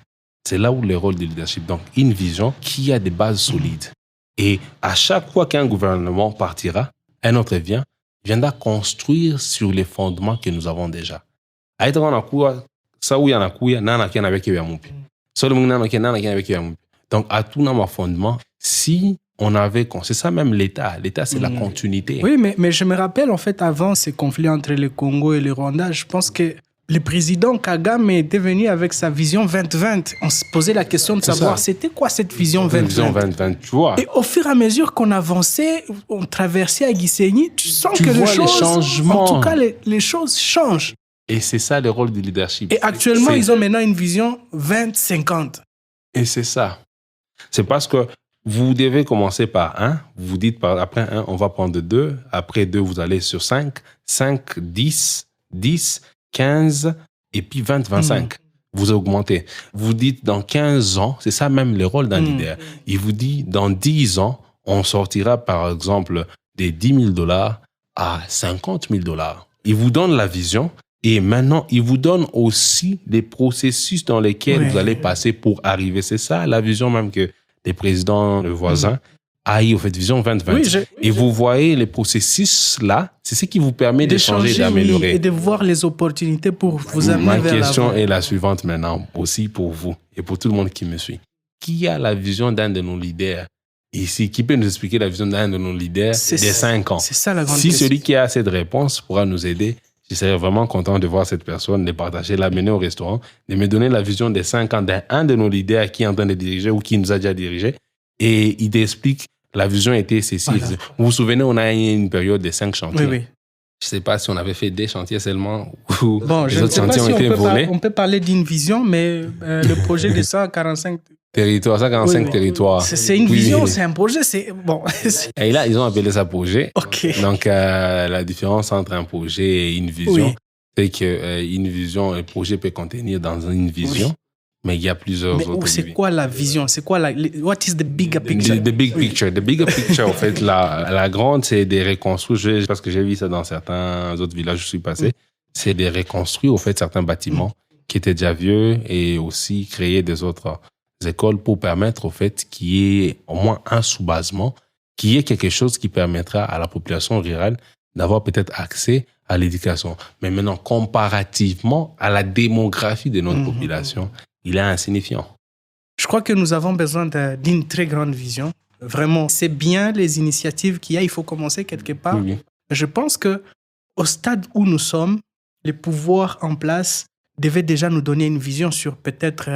C'est là où le rôle du leadership, donc une vision qui a des bases solides. Et à chaque fois qu'un gouvernement partira, un autre viendra construire sur les fondements que nous avons déjà. Donc, à tout dans fondement, si on avait... C'est ça même l'État. L'État, c'est la continuité. Oui, mais je me rappelle, en fait, avant ces conflits entre le Congo et le Rwanda, je pense que le président Kagame était venu avec sa vision 2020. On se posait la question de savoir c'était quoi cette vision 2020. Vision 2020, tu vois. Et au fur et à mesure qu'on avançait, on traversait à Gisenyi, tu sens que les changements. En tout cas, les choses changent. Et c'est ça le rôle du leadership. Et actuellement, ils ont maintenant une vision 20-50. Et c'est ça. C'est parce que vous devez commencer par 1. Vous vous dites, après 1, on va prendre 2. Après 2, vous allez sur 5. 5, 10, 10, 15, et puis 20, 25. vous augmentez. Vous dites dans 15 ans, c'est ça même le rôle d'un leader. Il vous dit dans 10 ans, on sortira par exemple des $10,000 à $50,000. Il vous donne la vision et maintenant, il vous donne aussi les processus dans lesquels vous allez passer pour arriver. C'est ça la vision même que les présidents, le voisin, au fait, Vision 2020. Et vous voyez les processus là, c'est ce qui vous permet de changer, d'améliorer. Et de voir les opportunités pour vous amener vers l'avant. Ma question est la suivante maintenant, aussi pour vous et pour tout le monde qui me suit. Qui a la vision d'un de nos leaders ici? Qui peut nous expliquer la vision d'un de nos leaders des 5 ans? C'est ça la grande question. Si celui qui a cette réponse pourra nous aider, je serais vraiment content de voir cette personne, de partager, l'amener au restaurant, de me donner la vision des 5 ans d'un de nos leaders qui est en train de diriger ou qui nous a déjà dirigé. Et il t'explique, la vision était ceci. Voilà. Vous vous souvenez, on a une période de 5 chantiers. Oui. Je ne sais pas si on avait fait des chantiers seulement ou les autres chantiers ont été volés. On peut parler d'une vision, mais le projet de 145 territoires, 145 territoires. C'est une vision, c'est un projet. Bon. Et là, ils ont appelé ça projet. Okay. Donc, la différence entre un projet et une vision, c'est qu'une vision, un projet peut contenir dans une vision. Mais il y a plusieurs autres. C'est quoi la vision? C'est quoi what is the bigger picture? The big picture. The bigger picture, en fait, la grande, c'est de reconstruire, parce que j'ai vu ça dans certains autres villages où je suis passé, c'est de reconstruire, en fait, certains bâtiments qui étaient déjà vieux et aussi créer des autres écoles pour permettre, au fait, qu'il y ait au moins un sous-basement, qu'il y ait quelque chose qui permettra à la population rurale d'avoir peut-être accès à l'éducation. Mais maintenant, comparativement à la démographie de notre population, il est insignifiant. Je crois que nous avons besoin d'une très grande vision. Vraiment, c'est bien les initiatives qu'il y a. Il faut commencer quelque part. Oui. Je pense qu'au stade où nous sommes, les pouvoirs en place devaient déjà nous donner une vision sur peut-être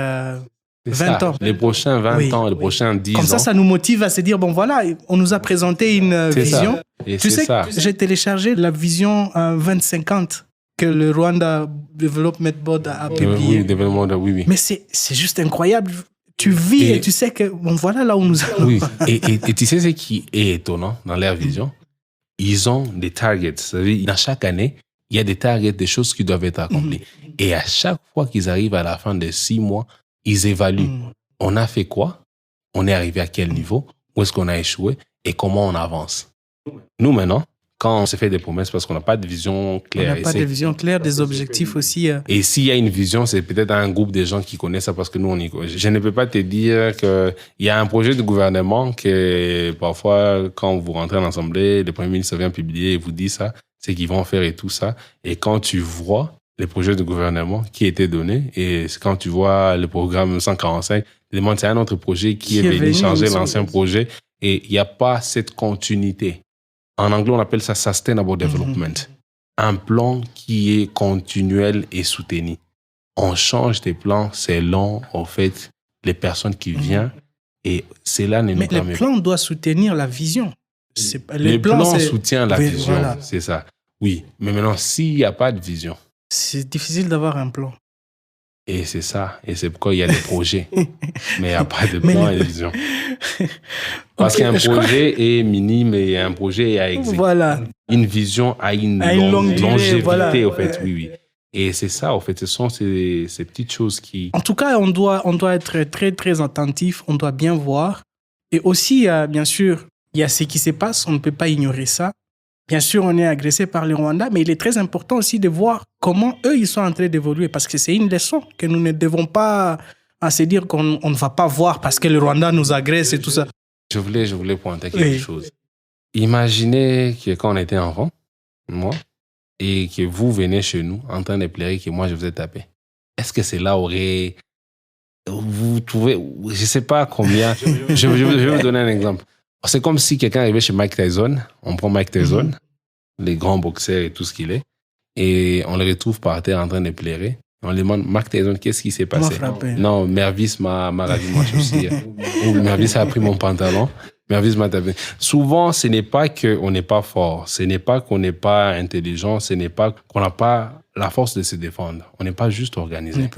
20 ans. Les prochains 20 ans, les prochains 10 ans. Comme ça nous motive à se dire, bon voilà, on nous a présenté une vision. Ça. Et tu sais, j'ai téléchargé la vision 2050 que le Rwanda Development Board a publié. Oui. Mais c'est juste incroyable. Tu vis et tu sais que, bon, voilà là où nous allons. Oui, et tu sais ce qui est étonnant dans leur vision? Ils ont des targets. C'est-à-dire, dans chaque année, il y a des targets, des choses qui doivent être accomplies. Et à chaque fois qu'ils arrivent à la fin de 6 mois, ils évaluent. On a fait quoi? On est arrivé à quel niveau? Où est-ce qu'on a échoué? Et comment on avance? Nous, maintenant, quand on se fait des promesses parce qu'on n'a pas de vision claire. On n'a pas de vision claire, des objectifs aussi. Et s'il y a une vision, c'est peut-être un groupe de gens qui connaissent ça parce que nous, on y connaît. Je ne peux pas te dire qu'il y a un projet de gouvernement que parfois, quand vous rentrez en assemblée, le Premier ministre vient publier et vous dit ça, c'est qu'ils vont faire et tout ça. Et quand tu vois les projets de gouvernement qui étaient donnés, et quand tu vois le programme 145, c'est un autre projet qui est venu changer l'ancien projet et il n'y a pas cette continuité. En anglais, on appelle ça Sustainable Development. Un plan qui est continuel et soutenu. On change des plans selon, en fait, les personnes qui viennent et cela ne nous permet pas. Mais le plan doit soutenir la vision. Le plan soutient la vision, voilà. C'est ça. Oui, mais maintenant, s'il n'y a pas de vision... C'est difficile d'avoir un plan. Et c'est ça. Et c'est pourquoi il y a des projets. Mais il n'y a pas de plan et de vision. Parce qu'un projet est minime et un projet est à exécuter. Voilà. Une vision a une longue longévité, voilà. Au fait, oui. Et c'est ça, au fait, ce sont ces petites choses qui... En tout cas, on doit être très, très attentif. On doit bien voir. Et aussi, bien sûr, il y a ce qui se passe. On ne peut pas ignorer ça. Bien sûr, on est agressé par le Rwanda, mais il est très important aussi de voir comment eux, ils sont en train d'évoluer. Parce que c'est une leçon que nous ne devons pas se dire qu'on ne va pas voir parce que le Rwanda nous agresse et tout ça. Je voulais pointer quelque chose. Imaginez que quand on était enfant, moi, et que vous venez chez nous en train de pleurer que moi, je vous ai tapé. Est-ce que cela aurait... Vous trouvez... Je ne sais pas combien... je vais vous donner un exemple. C'est comme si quelqu'un arrivait chez Mike Tyson, on prend Mike Tyson, les grands boxeurs et tout ce qu'il est, et on le retrouve par terre en train de pleurer. On lui demande, Mike Tyson, qu'est-ce qui s'est passé? Non, Mervis m'a ravi ma chaussure. Ou Mervis a pris mon pantalon. Mervis m'a tapé. Souvent, ce n'est pas qu'on n'est pas fort, ce n'est pas qu'on n'est pas intelligent, ce n'est pas qu'on n'a pas la force de se défendre. On n'est pas juste organisé.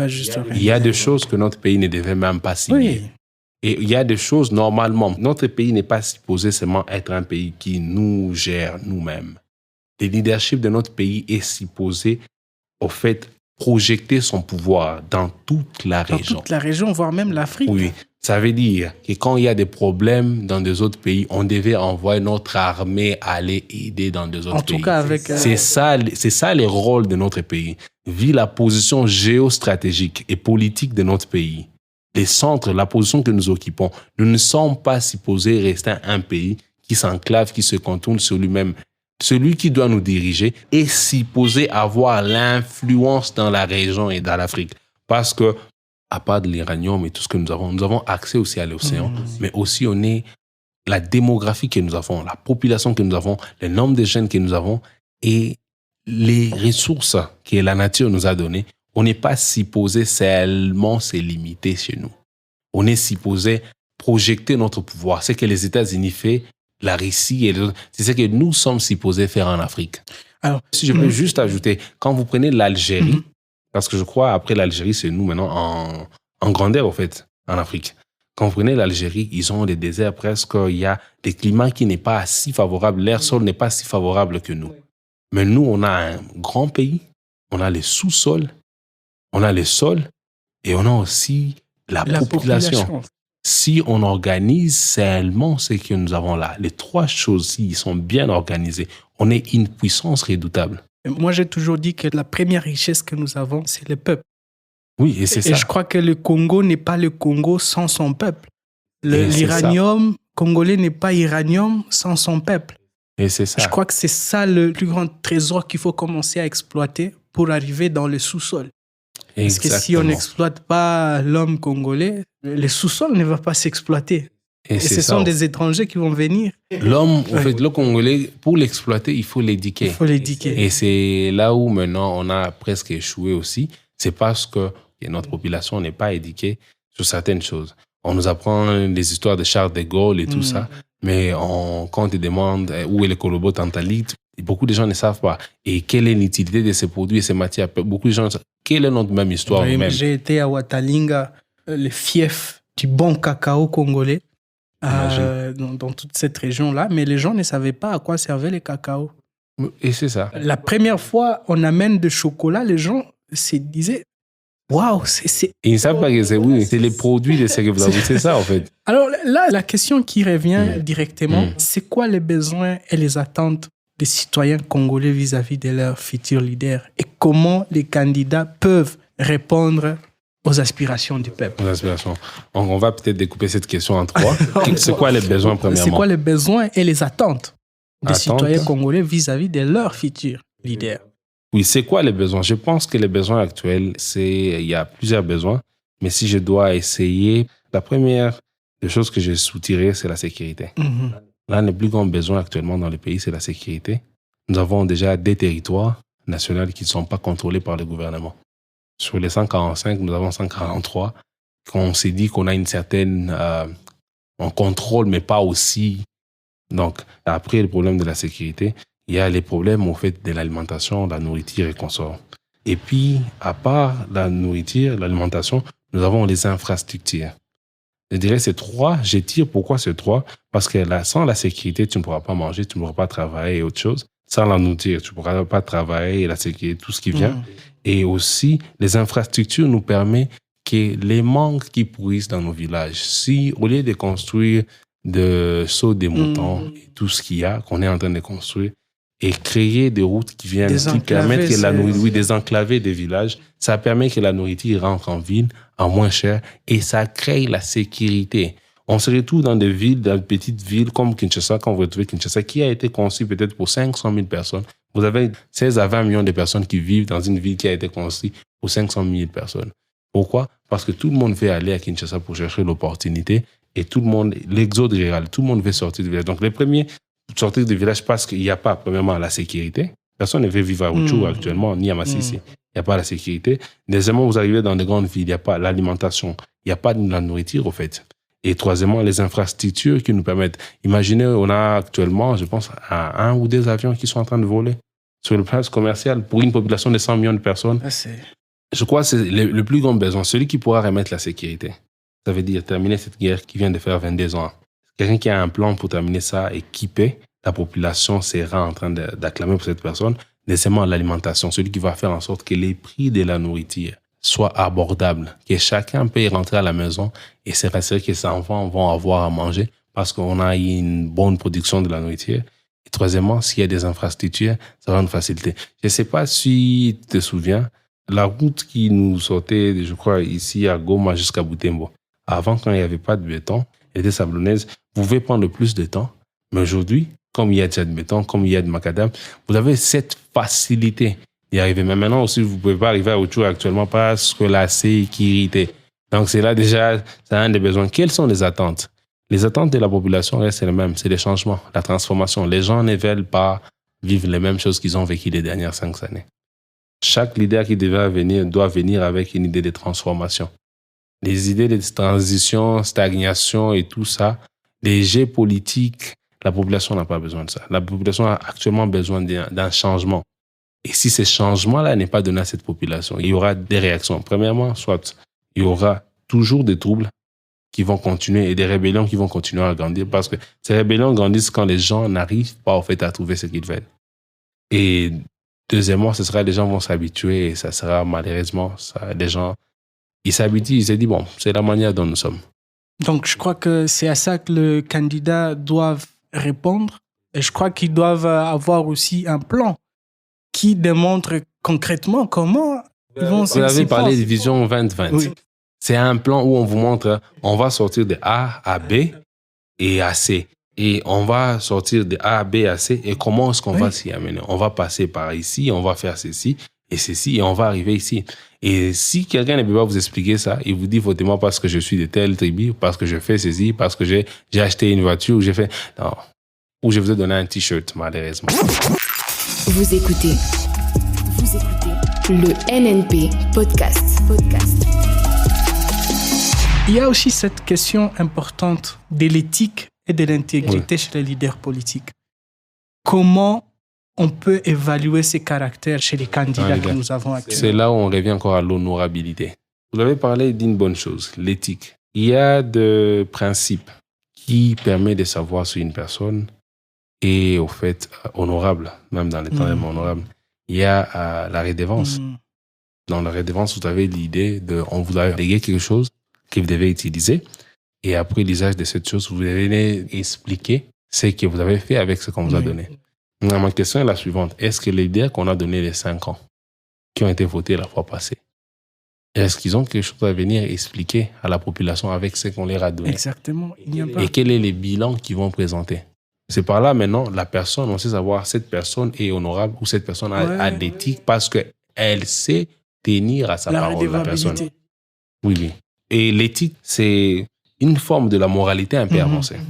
Il y a des choses que notre pays ne devait même pas signer. Oui. Et il y a des choses, normalement, notre pays n'est pas supposé seulement être un pays qui nous gère nous-mêmes. Le leadership de notre pays est supposé, au fait, projeter son pouvoir dans toute la région. Dans toute la région, voire même l'Afrique. Oui, ça veut dire que quand il y a des problèmes dans des autres pays, on devait envoyer notre armée aller aider dans des autres pays. En tout cas, avec... C'est ça le rôle de notre pays. Vu la position géostratégique et politique de notre pays, les centres, la position que nous occupons, nous ne sommes pas supposés rester un pays qui s'enclave, qui se contourne sur lui-même. Celui qui doit nous diriger est supposé avoir l'influence dans la région et dans l'Afrique. Parce que, à part de l'uranium et tout ce que nous avons accès aussi à l'océan, mais aussi on est la démographie que nous avons, la population que nous avons, le nombre de jeunes que nous avons et les ressources que la nature nous a données. On n'est pas supposé seulement se limiter chez nous. On est supposé projeter notre pouvoir. C'est ce que les États-Unis font, la Russie et les autres. C'est ce que nous sommes supposés faire en Afrique. Alors, si je peux juste ajouter, quand vous prenez l'Algérie, parce que je crois après l'Algérie, c'est nous maintenant en grandeur, en fait, en Afrique. Quand vous prenez l'Algérie, ils ont des déserts presque, il y a des climats qui n'est pas si favorables, l'air sol n'est pas si favorable que nous. Mais nous, on a un grand pays, on a les sous-sols, on a les sols et on a aussi la population. Si on organise seulement ce que nous avons là, les trois choses, s'ils sont bien organisées, on est une puissance redoutable. Moi, j'ai toujours dit que la première richesse que nous avons, c'est le peuple. Oui, et c'est ça. Et je crois que le Congo n'est pas le Congo sans son peuple. L'uranium congolais n'est pas uranium sans son peuple. Et c'est ça. Je crois que c'est ça le plus grand trésor qu'il faut commencer à exploiter pour arriver dans le sous-sol. Parce que si on n'exploite pas l'homme congolais, le sous-sol ne va pas s'exploiter. Et ce sont des étrangers qui vont venir. L'homme, en fait, le Congolais, pour l'exploiter, il faut l'éduquer. Il faut l'éduquer. Et c'est là où maintenant on a presque échoué aussi. C'est parce que notre population n'est pas éduquée sur certaines choses. On nous apprend les histoires de Charles de Gaulle et tout ça, mais quand on te demande où est le colobo-tantalite, beaucoup de gens ne savent pas. Et quelle est l'utilité de ces produits et ces matières? Beaucoup de gens savent. Quelle est notre même histoire? Oui, j'ai été à Watalinga, le fief du bon cacao congolais, dans toute cette région-là, mais les gens ne savaient pas à quoi servait le cacao. Et c'est ça. La première fois, on amène du chocolat, les gens se disaient waouh, c'est. Ils ne savent pas que c'est les produits de ce que vous avez. C'est ça, en fait. Alors là, la question qui revient directement, c'est quoi les besoins et les attentes des citoyens congolais vis-à-vis de leurs futurs leaders et comment les candidats peuvent répondre aux aspirations du peuple. Aux aspirations. On va peut-être découper cette question en trois. C'est quoi les besoins, premièrement? C'est quoi les besoins et les attentes des citoyens congolais vis-à-vis de leurs futurs leaders? Oui, c'est quoi les besoins? Je pense que les besoins actuels, il y a plusieurs besoins, mais si je dois essayer, la première des choses que j'ai soutirées, c'est la sécurité. L'un des plus grands besoins actuellement dans le pays, c'est la sécurité. Nous avons déjà des territoires nationaux qui ne sont pas contrôlés par le gouvernement. Sur les 145, nous avons 143. On s'est dit qu'on a une certaine... on contrôle, mais pas aussi. Donc, après le problème de la sécurité, il y a les problèmes au fait de l'alimentation, la nourriture et consorts. Et puis, à part la nourriture, l'alimentation, nous avons les infrastructures. Je dirais ces trois. Je tire pourquoi ces trois? Parce que sans la sécurité, tu ne pourras pas manger, tu ne pourras pas travailler et autre chose. Sans la nourriture, tu ne pourras pas travailler et la sécurité, tout ce qui vient. Et aussi, les infrastructures nous permettent que les manques qui pourrissent dans nos villages, si au lieu de construire de sauts des moutons et tout ce qu'il y a, qu'on est en train de construire, et créer des routes qui permettent que la nourriture, désenclaver des villages, ça permet que la nourriture rentre en ville à moins cher et ça crée la sécurité. On se retrouve dans des villes, dans des petites villes comme Kinshasa, quand vous retrouvez Kinshasa, qui a été conçue peut-être pour 500 000 personnes. Vous avez 16 à 20 millions de personnes qui vivent dans une ville qui a été construite pour 500 000 personnes. Pourquoi? Parce que tout le monde veut aller à Kinshasa pour chercher l'opportunité et tout le monde, l'exode rural, tout le monde veut sortir du village. Donc les premiers sortir du village parce qu'il n'y a pas, premièrement, la sécurité. Personne ne veut vivre à Rutshuru actuellement, ni à Massissi. Il n'y a pas la sécurité. Deuxièmement, vous arrivez dans des grandes villes, il n'y a pas l'alimentation. Il n'y a pas de la nourriture, au fait. Et troisièmement, les infrastructures qui nous permettent. Imaginez, on a actuellement, je pense, 1 ou 2 avions qui sont en train de voler sur le plan commercial pour une population de 100 millions de personnes. Je crois que c'est le plus grand besoin. Celui qui pourra remettre la sécurité. Ça veut dire terminer cette guerre qui vient de faire 22 ans. Quelqu'un qui a un plan pour terminer ça, équiper, la population sera en train d'acclamer pour cette personne. Deuxièmement, l'alimentation, celui qui va faire en sorte que les prix de la nourriture soient abordables, que chacun peut y rentrer à la maison et se rassurer que ses enfants vont avoir à manger parce qu'on a une bonne production de la nourriture. Et troisièmement, s'il y a des infrastructures, ça va nous faciliter. Je ne sais pas si tu te souviens, la route qui nous sortait, je crois, ici à Goma jusqu'à Butembo, avant, quand il n'y avait pas de béton, elle était sablonneuse, vous pouvez prendre plus de temps. Mais aujourd'hui, comme il y a déjà de béton, comme il y a de macadam, vous avez cette facilité d'y arriver. Mais maintenant aussi, vous ne pouvez pas arriver à autre chose actuellement parce que là, c'est qui irrité. Donc, c'est là déjà, c'est un des besoins. Quelles sont les attentes? Les attentes de la population restent les mêmes. C'est les changements, la transformation. Les gens ne veulent pas vivre les mêmes choses qu'ils ont vécues les dernières 5 années. Chaque leader qui doit venir avec une idée de transformation. Les idées de transition, stagnation et tout ça, les jeux politiques, la population n'a pas besoin de ça. La population a actuellement besoin d'un changement. Et si ce changement-là n'est pas donné à cette population, il y aura des réactions. Premièrement, soit il y aura toujours des troubles qui vont continuer et des rébellions qui vont continuer à grandir parce que ces rébellions grandissent quand les gens n'arrivent pas au fait à trouver ce qu'ils veulent. Et deuxièmement, ce sera les gens vont s'habituer et ça sera malheureusement des gens ils s'habituent, ils se disent bon, c'est la manière dont nous sommes. Donc je crois que c'est à ça que le candidat doit répondre et je crois qu'ils doivent avoir aussi un plan qui démontre concrètement comment ils vont Vous avez parlé de Vision 2020. Oui. C'est un plan où on vous montre, on va sortir de A à B et à C. Et on va sortir de A à B à C. Et comment est-ce qu'on va s'y amener? On va passer par ici, on va faire ceci et ceci et on va arriver ici. Et si quelqu'un ne peut pas vous expliquer ça, il vous dit votez-moi parce que je suis de telle tribu, parce que je fais ceci, parce que j'ai acheté une voiture, ou j'ai fait... Non. Ou je vous ai donné un t-shirt, malheureusement. Vous écoutez le NNP Podcast. Il y a aussi cette question importante de l'éthique et de l'intégrité chez les leaders politiques. Comment on peut évaluer ces caractères chez les candidats que nous avons actuellement? C'est là où on revient encore à l'honorabilité. Vous avez parlé d'une bonne chose, l'éthique. Il y a des principes qui permettent de savoir si une personne est au fait honorable, même dans les temps honorables. Il y a la rédévance. Dans la rédévance, vous avez l'idée on vous a légué quelque chose que vous devez utiliser. Et après l'usage de cette chose, vous devez expliquer ce que vous avez fait avec ce qu'on vous a donné. Ma question est la suivante. Est-ce que les leaders qu'on a donnés les 5 ans, qui ont été votés la fois passée, est-ce qu'ils ont quelque chose à venir expliquer à la population avec ce qu'on leur a donné? Exactement. Il n'y a pas. Et quel est le bilan qu'ils vont présenter? C'est par là maintenant, la personne, on sait savoir cette personne est honorable ou cette personne a d'éthique parce qu'elle sait tenir à sa parole, la personne. Oui. Et l'éthique, c'est une forme de la moralité un peu avancée.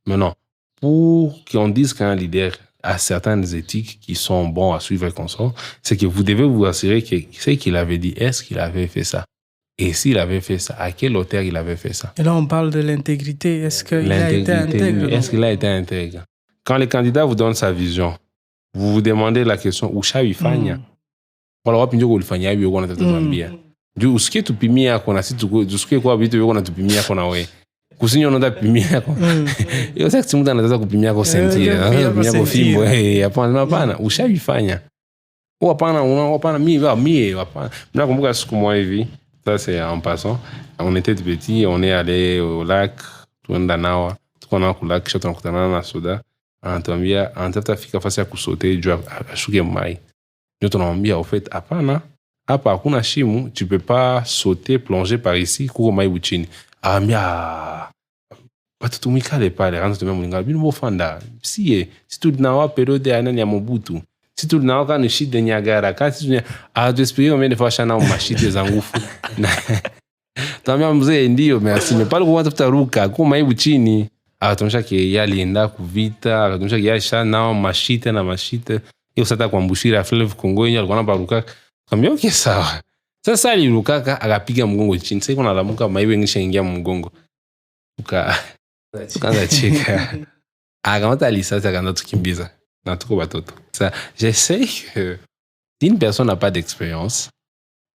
Maintenant, pour qu'on dise qu'un leader a certaines éthiques qui sont bons à suivre et qu'on sort, c'est que vous devez vous assurer que ce qu'il avait dit, est-ce qu'il avait fait ça? Et s'il avait fait ça, à quelle hauteur il avait fait ça? Et là, on parle de l'intégrité. Est-ce qu'il a été intègre? Est-ce qu'il a été intègre? Quand le candidat vous donne sa vision, vous vous demandez la question, usha ifanya? Wala wapi ndio ulifanya hiyo kwa natatuambia. Juu usikie tupimia kwa na sisi tusikie kwa vitu viko natupimia kwa na wewe. Kusinyo ndio pimia kwa. Hiyo sasa mtu anataka kupimia kwa senti, kupimia kwa fimbo, hapana, ushavifanya. Hapana mimi hapana. Nakumbuka siku moja hivi, ça c'est en passant, on était petit, on est allé au lac, tuenda nawa, tukona ku lac, kisha tunakutana na soda, anatuambia anataka fika fasi ya kusote juu ashuke mai. Ndio tunamwambia au fait hapana, hapa hakuna shimu, tu peux pas sauter, plonger par ici, kuko mai buchini. Ambia batutumikale pale ranzo tumia mulinga bino bofanda si tunawa periode ya nani ya Mobutu si tunawa kana shida Nyagara kasi tunya tuexpliquer combien de fois chana mashite za ngufu tamia mzee ndio merci mais pale kwa tafuta ruka kwa maibu chini atumsha ke yalienda kuvita atumsha ke yasha na mashite hiyo sasa kwa mbushira Fleuve Congo yenyewe alikuwa anabaruka kambia okay sawa. Sasa alirukaka akapiga mgongo chini. Sasa kuna lamuka maiwe ngishaingia mgongo. Tukaanza cheka. Akamata lisasi akaanza tukimbiza. Na tuko batoto. Ça, je sais que si une personne n'a pas d'expérience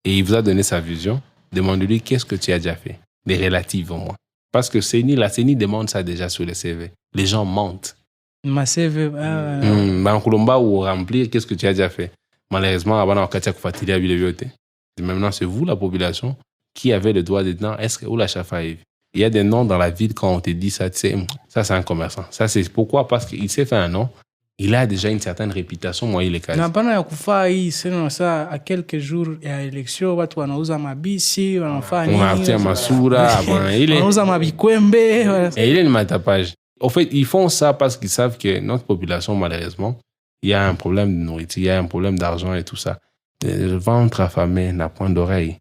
et il vous a donné sa vision, demandez-lui qu'est-ce que tu as déjà fait. Des relatives au moins. Parce que la CENI demande ça déjà sur le CV. Les gens mentent. Ma CV. En Colomba ou remplir qu'est-ce que tu as déjà fait. Malheureusement, avant, on a fatigué à Villevoté. Maintenant, c'est vous, la population, qui avez le droit dedans. Est-ce que où la chafa est? Il y a des noms dans la ville quand on te dit ça, tu sais, ça c'est un commerçant. Ça c'est pourquoi? Parce qu'il s'est fait un nom. Il a déjà une certaine réputation, moi il est quasi. Napana ya kufaa hii sema saa a quelques jours ya election watu wanauza mabisi wanafanya nini? Unatia masura, wanauza mabikwembe. Et il est une matapage. En fait, ils font ça parce qu'ils savent que notre population, malheureusement, il y a un problème de nourriture, il y a un problème d'argent et tout ça. Le ventre affamé n'a point d'oreille.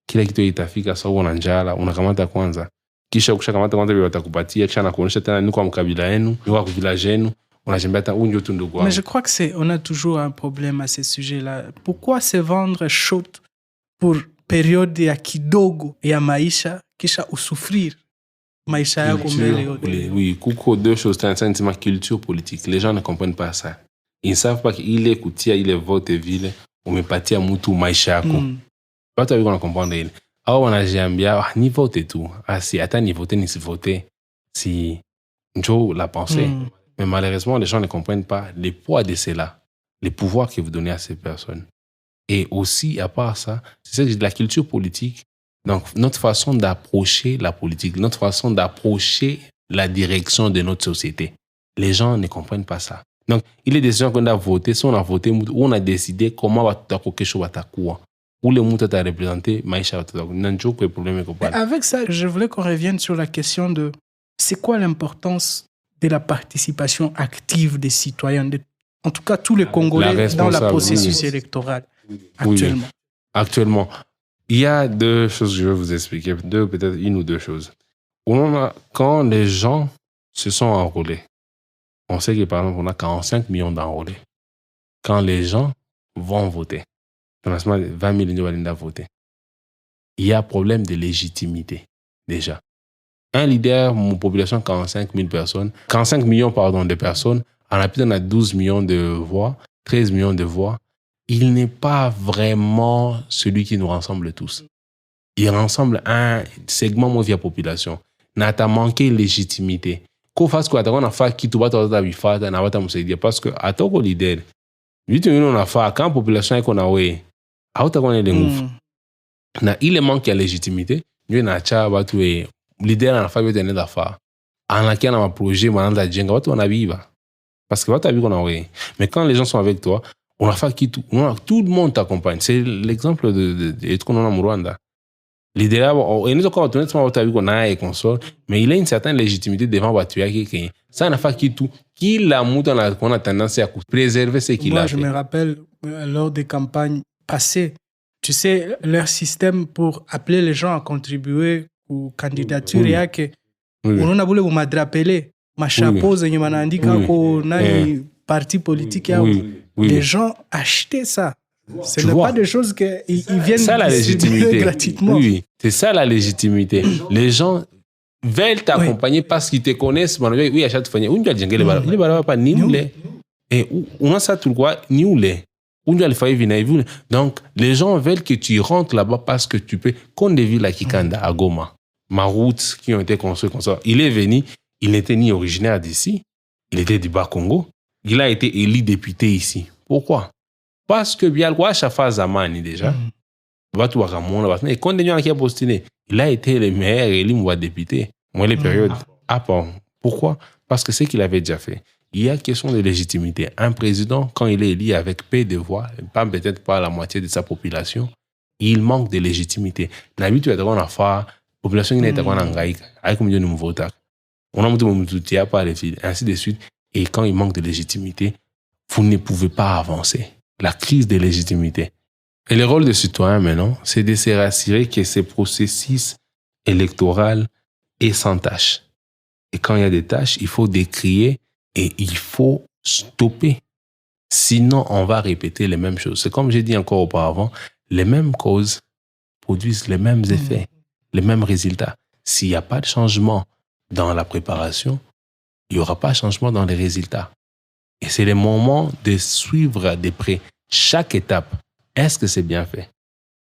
Kila kitu itafika sawa una njala, unakamata kwanza. Kisha ukishakamata kwanza watakupatia, kisha nakuonyesha tena ni kwa mkabila yenu, ni kwa village yenu. Mais je crois on a toujours un problème à ce sujet-là. Pourquoi se vendre chaud pour période ya kidogo ya maisha kisha usouffrir maisha yako mbele yote? Oui, kuko deux choses, c'est un sentiment culture politique. Les gens ne comprennent pas ça. Ils ne savent pas qu'il est kutia, il est vote ville, umepatia mutu maisha yako. Watu wako na comprendre ile. Au wanajiambia ni vote tu. Si hata ni voter ni si voter. Si njo la pensée. Mais malheureusement, les gens ne comprennent pas le poids de cela, le pouvoir que vous donnez à ces personnes. Et aussi, à part ça, c'est de la culture politique. Donc, notre façon d'approcher la politique, notre façon d'approcher la direction de notre société. Les gens ne comprennent pas ça. Donc, il est décision qu'on a voté, si on a voté, on a décidé comment va tout quelque chose va quoi. Où le monde t'a représenté, maïcha va tout problème. Avec ça, je voulais qu'on revienne sur la question de c'est quoi l'importance de la participation active des citoyens, en tout cas tous les Congolais dans le processus électoral actuellement. Oui. Actuellement, il y a deux choses que je vais vous expliquer, peut-être une ou deux choses. Quand les gens se sont enrôlés, on sait que par exemple, on a 45 millions d'enrôlés. Quand les gens vont voter, 20 millions vont voter, il y a un problème de légitimité déjà. Un leader, mon population, 45 millions de personnes, en appui, on a 12 millions de voix, 13 millions de voix. Il n'est pas vraiment celui qui nous rassemble tous. Il rassemble un segment de la population. N'a pas manqué de légitimité. Qu'on fasse quoi, on a fait qui tout va parce que à ton leader, on a fait quand la population est qu'on a ouais, il manque de légitimité. Nous on a leader na nafaa yote anaenda faa anakia na maprojet manaanza jenga watu wanaviva parce que watu aviko na wewe. Mais quand les gens sont avec toi, on a fait qui tout le monde t'accompagne. C'est l'exemple de qu'on a au Rwanda. Leader et nous encore honnêtement watu aviko na et console, mais il a une certaine légitimité devant watu yake ça na fait qui la mutu na qu'on a tendance à préserver ce qu'il a fait. Moi je me rappelle lors des campagnes passées, tu sais leur système pour appeler les gens à contribuer ou candidature yake unaona bule umadrapele machapeau zenye wanaandika ko nani parti politique yao. Les gens achetaient ça. Ce n'est pas des choses que ils viennent ça la légitimité gratuitement. Oui, c'est ça la légitimité. Les gens veulent t'accompagner parce qu'ils te connaissent. Oui, achète fanya unja jengele bala ile bala pas ni ule et on a ça tout quoi ni ule. Donc, les gens veulent que tu rentres là-bas parce que tu peux. Comme des villes à Kikanda, à Goma, ma route qui ont été construites comme ça. Il est venu, il n'était ni originaire d'ici, il était du Bas-Congo. Il a été élu député ici. Pourquoi? Parce que Bialwa Shafa Zamani déjà, et quand il a postulé, il a été le meilleur élu député. Moi, les périodes. Ah bon. Pourquoi? Parce que c'est ce qu'il avait déjà fait. Il y a question de légitimité. Un président, quand il est élu avec peu de voix, pas peut-être pas la moitié de sa population, il manque de légitimité. N'habitude à avoir la population qui n'est pas en gaïque, avec combien de nouveaux votes. On a monté par les fils, ainsi de suite. Et quand il manque de légitimité, vous ne pouvez pas avancer. La crise de légitimité. Et le rôle de citoyen maintenant, c'est de se rassurer que ce processus électoral est sans tâche. Et quand il y a des tâches, il faut décrier et il faut stopper. Sinon, on va répéter les mêmes choses. C'est comme j'ai dit encore auparavant, les mêmes causes produisent les mêmes effets, les mêmes résultats. S'il n'y a pas de changement dans la préparation, il n'y aura pas de changement dans les résultats. Et c'est le moment de suivre de près chaque étape. Est-ce que c'est bien fait?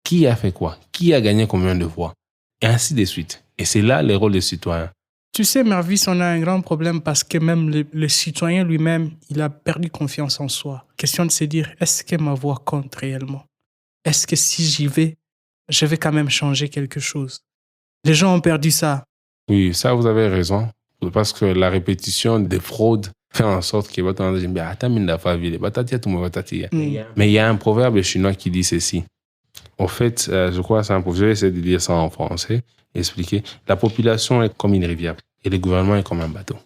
Qui a fait quoi? Qui a gagné combien de voix? Et ainsi de suite. Et c'est là le rôle des citoyens. Tu sais, Mervis, on a un grand problème parce que même le citoyen lui-même, il a perdu confiance en soi. Question de se dire, est-ce que ma voix compte réellement? Est-ce que si j'y vais, je vais quand même changer quelque chose? Les gens ont perdu ça. Oui, ça, vous avez raison. Parce que la répétition des fraudes fait en sorte que mais il y a un proverbe chinois qui dit ceci. En fait, je crois que c'est un proverbe, je vais essayer de dire ça en français, expliquer. La population est comme une rivière et le gouvernement est comme un bateau.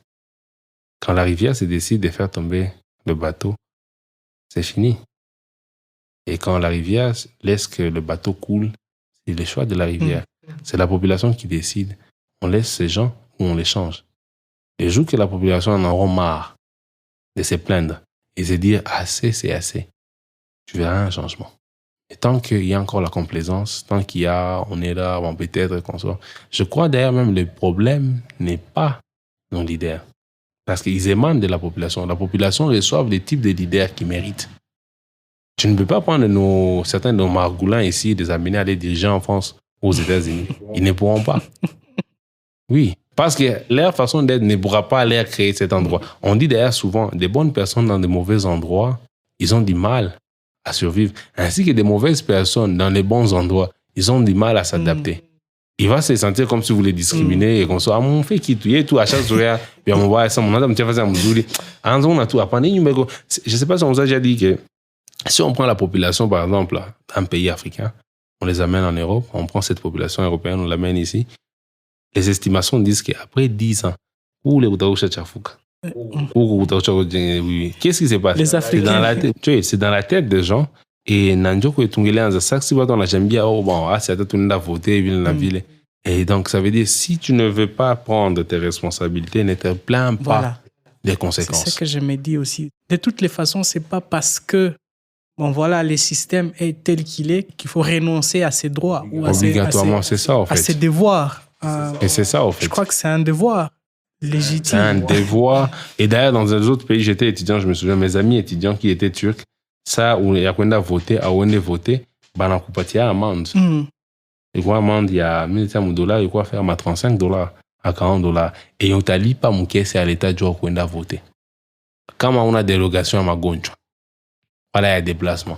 Quand la rivière se décide de faire tomber le bateau, c'est fini. Et quand la rivière laisse que le bateau coule, c'est le choix de la rivière. C'est la population qui décide. On laisse ces gens ou on les change. Les jours que la population en aura marre de se plaindre et se dire assez, c'est assez, tu verras un changement. Et tant qu'il y a encore la complaisance, tant qu'il y a, on est là, bon, peut-être qu'on soit. Je crois d'ailleurs même le problème n'est pas nos leaders. Parce qu'ils émanent de la population. La population reçoit les types de leaders qu'ils méritent. Tu ne peux pas prendre certains de nos margoulins ici et les amener à les diriger en France ou aux États-Unis. Ils ne pourront pas. Oui. Parce que leur façon d'être ne pourra pas leur créer cet endroit. On dit d'ailleurs souvent, des bonnes personnes dans de mauvais endroits, ils ont du mal à survivre. Ainsi que des mauvaises personnes dans les bons endroits, ils ont du mal à s'adapter. Il va se sentir comme si vous les discriminez et qu'on soit, mon fait qui tu es tout à chaque soirée, puis on va ça, mon adam, tu vas faire ça, on a tout à prendre. Je ne sais pas si on vous a déjà dit que si on prend la population, par exemple, d'un pays africain, on les amène en Europe, on prend cette population européenne, on l'amène ici. Les estimations disent qu'après 10 ans, où les Outaoucha Tchafouka, qu'est-ce qui se passe? Les Africains. C'est dans la tête des gens. Et Nanjoko et Tungele, ça, si on a jamais bien, oh bon, c'est à tout le monde à voter, ville la ville. Et donc, ça veut dire, si tu ne veux pas prendre tes responsabilités, ne te plains pas des conséquences. C'est ce que je me dis aussi. De toutes les façons, c'est pas parce que bon, voilà, le système est tel qu'il est qu'il faut renoncer à ses droits. Ou obligatoirement, c'est ça, en fait. À ses devoirs. Et c'est ça, en fait. Je crois que c'est un devoir légitime. C'est un devoir. Et d'ailleurs, dans les autres pays, j'étais étudiant, je me souviens, mes amis étudiants qui étaient turcs, ça, où il y a qu'on a voté, à où on a voté, ben, on a coupé amende. Et quoi, amende, il y a $1000, il quoi faire, à $35, à $40. Et on t'a dit pas mon caisse à l'état du qu'on a voté. Quand on a dérogation à ma goncho, voilà, il y a déplacement.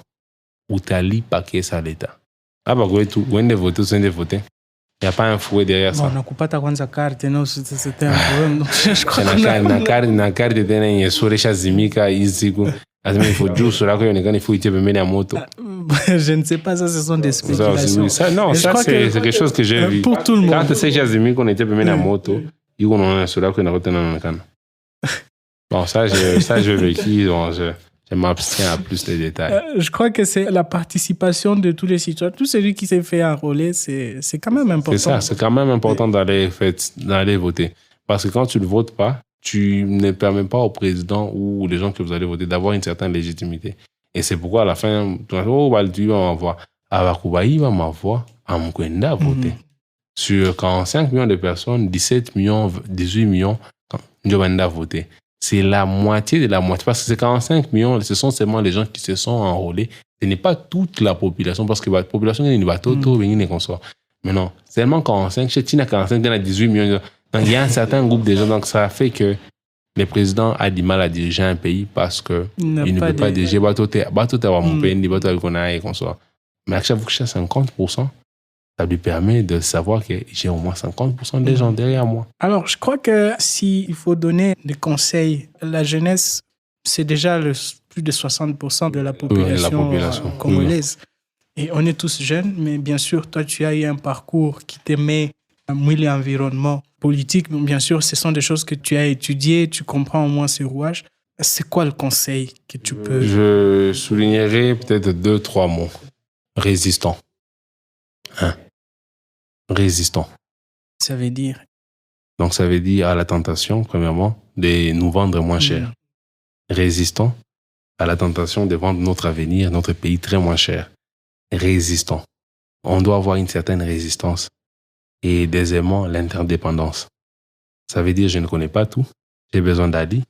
On t'a dit pas caisse à l'état. Ah, bah, on a voté, on a voté. Il n'y a pas un fouet derrière ça. On a coupé ta carte, non, c'était un problème. Je crois que na carte tena une soresha zimika ici. Il faut juste là il faut y mener à moto. Je ne sais pas, ça ce sont des spéculations. Ça, non, ça c'est quelque chose que j'ai vu. Pour tout le monde. Quand c'est chez Zimika qu'on était mené à moto, il y a un soda qu'on a retenu dans le canne. Bon, ça j'ai vécu, donc je m'abstiens à plus de détails. Je crois que c'est la participation de tous les citoyens. Tout celui qui s'est fait enrôler, c'est quand même important. C'est ça, c'est quand même important d'aller voter. Parce que quand tu ne votes pas, tu ne permets pas au président ou les gens que vous allez voter d'avoir une certaine légitimité. Et c'est pourquoi à la fin, tu vas m'envoyer à Koubaï, va m'envoyer à Mkwenda voter. Sur 45 millions de personnes, 17 millions, 18 millions, Mkwenda voter. C'est la moitié de la moitié. Parce que ces 45 millions, ce sont seulement les gens qui se sont enrôlés. Ce n'est pas toute la population, parce que la population est une bateau, mais non, seulement 45, chez Tina 45, il y en a 18 millions. Donc, il y a un certain groupe de gens, donc ça fait que le président a du mal à diriger un pays parce qu'il ne peut pas diriger. Mais à chaque fois que j'ai 50%, ça lui permet de savoir que j'ai au moins 50% des gens derrière moi. Alors, je crois que s'il faut donner des conseils, la jeunesse, c'est déjà plus de 60% de la population congolaise. Et on est tous jeunes, mais bien sûr, toi, tu as eu un parcours qui te met à mouiller l'environnement politique. Bien sûr, ce sont des choses que tu as étudiées, tu comprends au moins ces rouages. C'est quoi le conseil que tu peux... Je soulignerai peut-être 2-3 mots. Résistant. Résistant. Ça veut dire? Donc, ça veut dire à la tentation, premièrement, de nous vendre moins cher. Résistant à la tentation de vendre notre avenir, notre pays très moins cher. Résistant. On doit avoir une certaine résistance. Et deuxièmement, l'interdépendance. Ça veut dire je ne connais pas tout. J'ai besoin d'aide.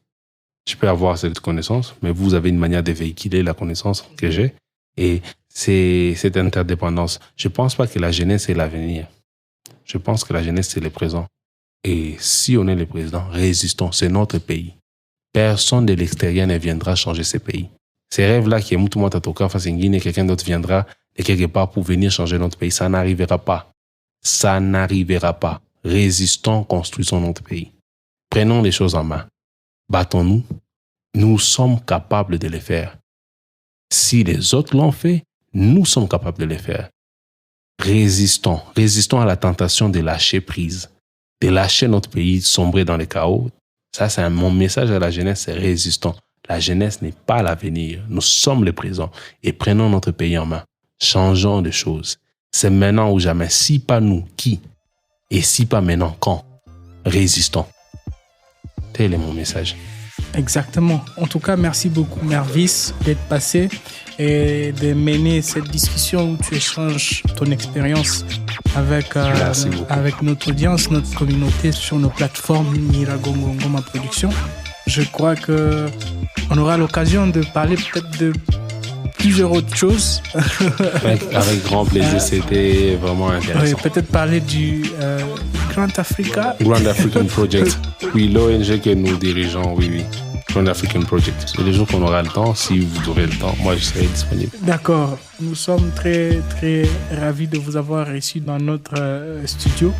Je peux avoir cette connaissance, mais vous avez une manière de véhiculer la connaissance que j'ai. Et c'est cette interdépendance. Je ne pense pas que la jeunesse est l'avenir. Je pense que la jeunesse, c'est le présent. Et si on est le président, résistons, c'est notre pays. Personne de l'extérieur ne viendra changer ce pays. Ces rêves-là qui est tout le monde à toquer face à Guinée, quelqu'un d'autre viendra de quelque part pour venir changer notre pays, ça n'arrivera pas. Ça n'arrivera pas. Résistons, construisons notre pays. Prenons les choses en main. Battons-nous. Nous sommes capables de les faire. Si les autres l'ont fait, nous sommes capables de les faire. Résistons. Résistons à la tentation de lâcher prise, de lâcher notre pays, sombrer dans le chaos. Ça, c'est mon message à la jeunesse, c'est résistons. La jeunesse n'est pas l'avenir. Nous sommes le présent et prenons notre pays en main. Changeons de choses. C'est maintenant ou jamais. Si pas nous, qui? Et si pas maintenant, quand? Résistons. Tel est mon message. Exactement. En tout cas, merci beaucoup, Mervis, d'être passé et de mener cette discussion où tu échanges ton expérience avec notre audience, notre communauté sur nos plateformes Nyiragongo Ngoma Production. Je crois qu'on aura l'occasion de parler peut-être de plusieurs autres choses. Avec grand plaisir, c'était vraiment intéressant. Oui, peut-être parler du Grand Africa. Grand African Project. Oui, l'ONG que nous dirigeons, oui. Grand African Project. C'est les jours qu'on aura le temps. Si vous aurez le temps, moi, je serai disponible. D'accord. Nous sommes très, très ravis de vous avoir reçu dans notre studio.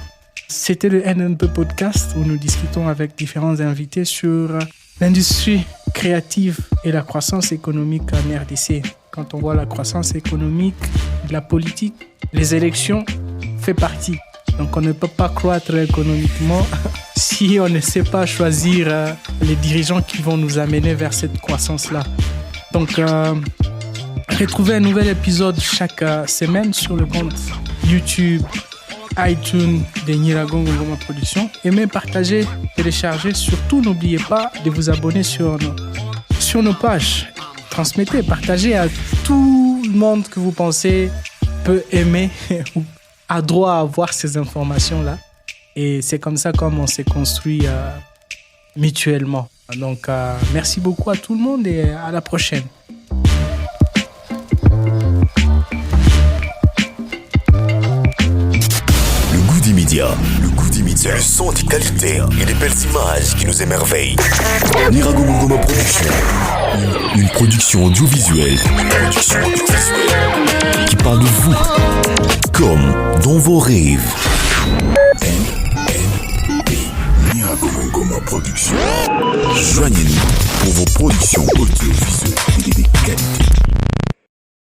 C'était le NNP Podcast où nous discutons avec différents invités sur l'industrie créative et la croissance économique en RDC. Quand on voit la croissance économique, la politique, les élections fait partie. Donc on ne peut pas croître économiquement si on ne sait pas choisir les dirigeants qui vont nous amener vers cette croissance-là. Donc retrouvez un nouvel épisode chaque semaine sur le compte YouTube, iTunes de Nyiragongo Ngoma Production. Aimez, partagez, téléchargez. Surtout, n'oubliez pas de vous abonner sur nos pages. Transmettez, partagez à tout le monde que vous pensez peut aimer ou a droit à avoir ces informations-là. Et c'est comme ça qu'on s'est construit mutuellement. Donc, merci beaucoup à tout le monde et à la prochaine. Le goût d'immédiat, le son de qualité et les belles images qui nous émerveillent. Nyiragongo Ngoma Production. Une production audiovisuelle qui parle de vous comme dans vos rêves. Nyiragongo Ngoma Production. Joignez-nous pour vos productions audiovisuelles et de qualité.